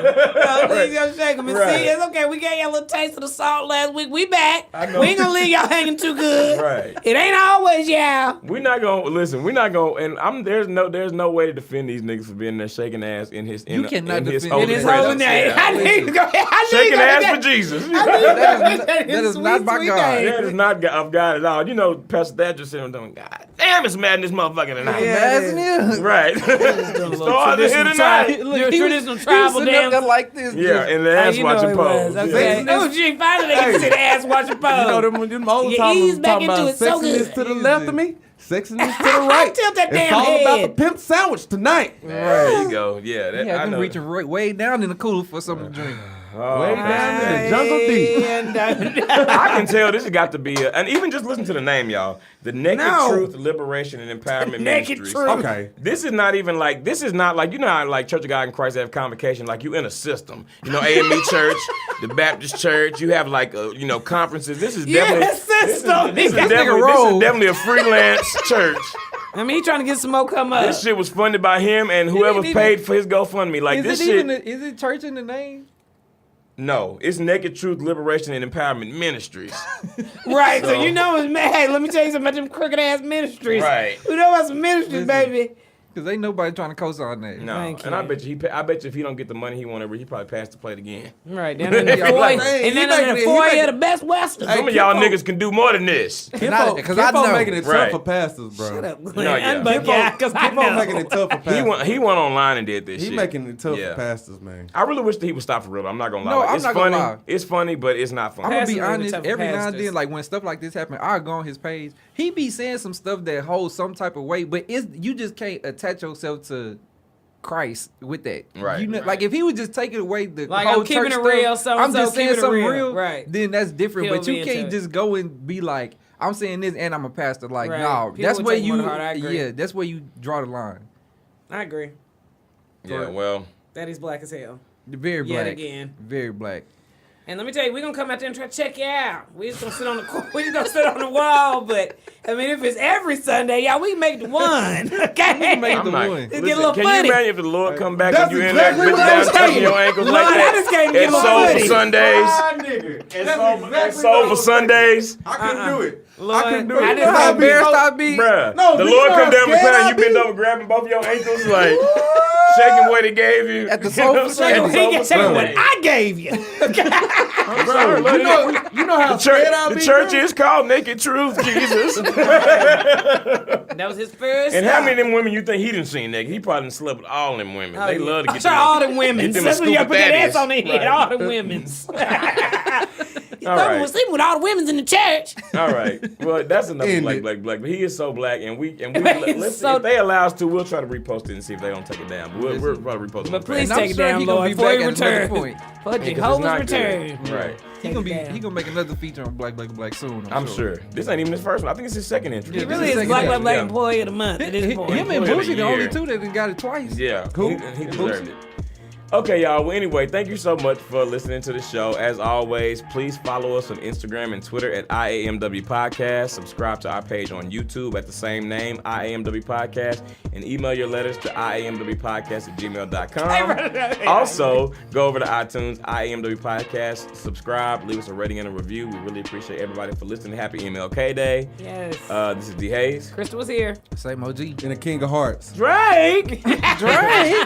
Niggas gonna shake him. And Right. see, it's okay. We gave y'all a little taste of the salt last week. We back. I know. We ain't gonna leave y'all hanging too good. Right. It ain't always y'all. We're not gonna listen. We're not gonna. And there's no way to defend these niggas for being there shaking ass in his. You in, cannot in his defend holy In his presence. holy name. Yeah. I need to go. I need Shaking to go ass get for Jesus. That is not by God. That is not of God at all. You know, Pastor Thatcher sitting there doing, God damn, it's mad in this motherfucker tonight. Yeah. Imagine him. Right. Stars are here tonight. Your He was- traditional he was tribal sitting up dance. there like this. Yeah, and the Oh, ass you know watching it pose. was. Okay. Yeah. Oh, gee, finally they can see the ass watching pose. You know them old You timers ease was back talking into about it so sexiness good. to the left of me, sexiness to the right. Tilt that It's damn all about the head. pimp sandwich tonight. There you go. Yeah, that, Yeah, I them know. reaching way down in the cooler for something to drink. Oh, Way man. down in the jungle deep. I can tell this has got to be and even just listen to the name, y'all. The Naked No. Truth Liberation and Empowerment Naked Ministries. Truth. Okay. This is not even like, this is not like, you know how like Church of God in Christ have convocation, like you in a system. You know, AME Church, the Baptist Church, you have like, you know, conferences. This is Yeah, definitely, system. this is That nigga definitely a freelance church. I mean, he trying to get some more come up. This shit was funded by him and whoever even- paid for his GoFundMe. Like Is this it shit. even? Is it church in the name? No, it's Naked Truth Liberation and Empowerment Ministries. Right, so So- you know it's man. Hey, let me tell you something about them crooked ass ministries. Right. We know about some ministries, baby. Because ain't nobody trying to co-sign that. No, Thank and I you. bet you, I bet you if he don't get the money he wanted, he probably passed the plate again. Right, down in the Yeah, foyer. like, hey, And then he in the making it- he foyer making- of the Best Western. Hey, Some of y'all Kimbo- niggas can do more than this. Because I know. making it tough Right. for pastors, bro. Shut up, Glenn. No, yeah. Unbug yeah, because I Kimbo know. making it tough for pastors. He went online and did this He shit. making it tough Yeah. for pastors, man. I really wish that he would stop for real. I'm not gonna lie. No, Like, I'm it's not funny. gonna lie. It's funny, but it's not I'm funny. gonna be Pastors are honest. tough Every now and pastors. then, like when stuff like this happen, I go on his page. He be saying some stuff that holds some type of weight, but you just can't attach yourself to Christ with that. Right. You know, like if he would just take it away, the Like, whole I'm keeping church it stuff, real, so-and-so, I'm just saying keeping it something real. real. Right. Then that's different. He'll But you be into can't it. just go and be like, I'm saying this and I'm a pastor. Like, Right. no, People that's would where take more you. to heart. I agree. Yeah, that's where you draw the line. I agree. Yeah, well, That is black as hell. Very Yet black. again. Very black. And let me tell you, we're gonna come out there and try to check you out. We just gonna sit on the we just gonna sit on the wall, but I mean if it's every Sunday, y'all, we can make it one. Okay. make I'm the not. one. Let's get a Listen, little can funny. you imagine if the Lord come back That's and you in there exactly bitch what I was down touching saying. your ankles Lord, like I that? just came to get It's a little soul for funny. Sundays. nigga. It's That's soul exactly soul what I for was saying. Sundays. I couldn't do it. Lord, I couldn't do I it. just How how embarrassed I be. Bruh, No, the but Lord you know come how down scared beside I you, bend be. over, grabbing both your ankles, like shaking what he gave you. At the You know what I'm sofa saying? Sunday. He can take Sofa what Sunday. I gave you. I'm sorry, Bro, look, you know how the church, scared I be, the church bro? is called Naked Truth, Jesus. That was his first. And how stop. many of them women you think he done seen naked? He probably done slept with all them women. Oh, They yeah. love to I'm get sure them. all them women. get them That's a when you scoop put of that daddies. ass on their head. Right. All them women's. All right. was sleeping with all the women's in the church. All right. Well, that's enough of End black, it. black, black. But he is so black, and we He's let's so- if they allow us to, we'll try to repost it and see if they don't take it down. But we'll probably repost it. But on please And I'm take it sure down, he gonna Lord, be before back you at another return. point. For Facebook. 'Cause it's Jehovah's not return. good. Right. He gonna make another feature on Black soon. I'm sure. This ain't even his first one. I think it's his second entry. He Yeah, really this is is Black second- Black yeah. Employee of the Month at this point. Him and Employee of Boosie the the only year. two that done got it twice. Yeah. Who? He deserved it. Okay, y'all. Well, anyway, thank you so much for listening to the show. As always, please follow us on Instagram and Twitter at IAMW Podcast. Subscribe to our page on YouTube at the same name, IAMW Podcast, and email your letters to IAMWpodcast@gmail.com. Also, go over to iTunes, IAMW Podcast, subscribe, leave us a rating and a review. We really appreciate everybody for listening. Happy MLK Day. Yes. This is D. Hayes. Crystal was here. Same OG. And the King of Hearts. Drake! Drake.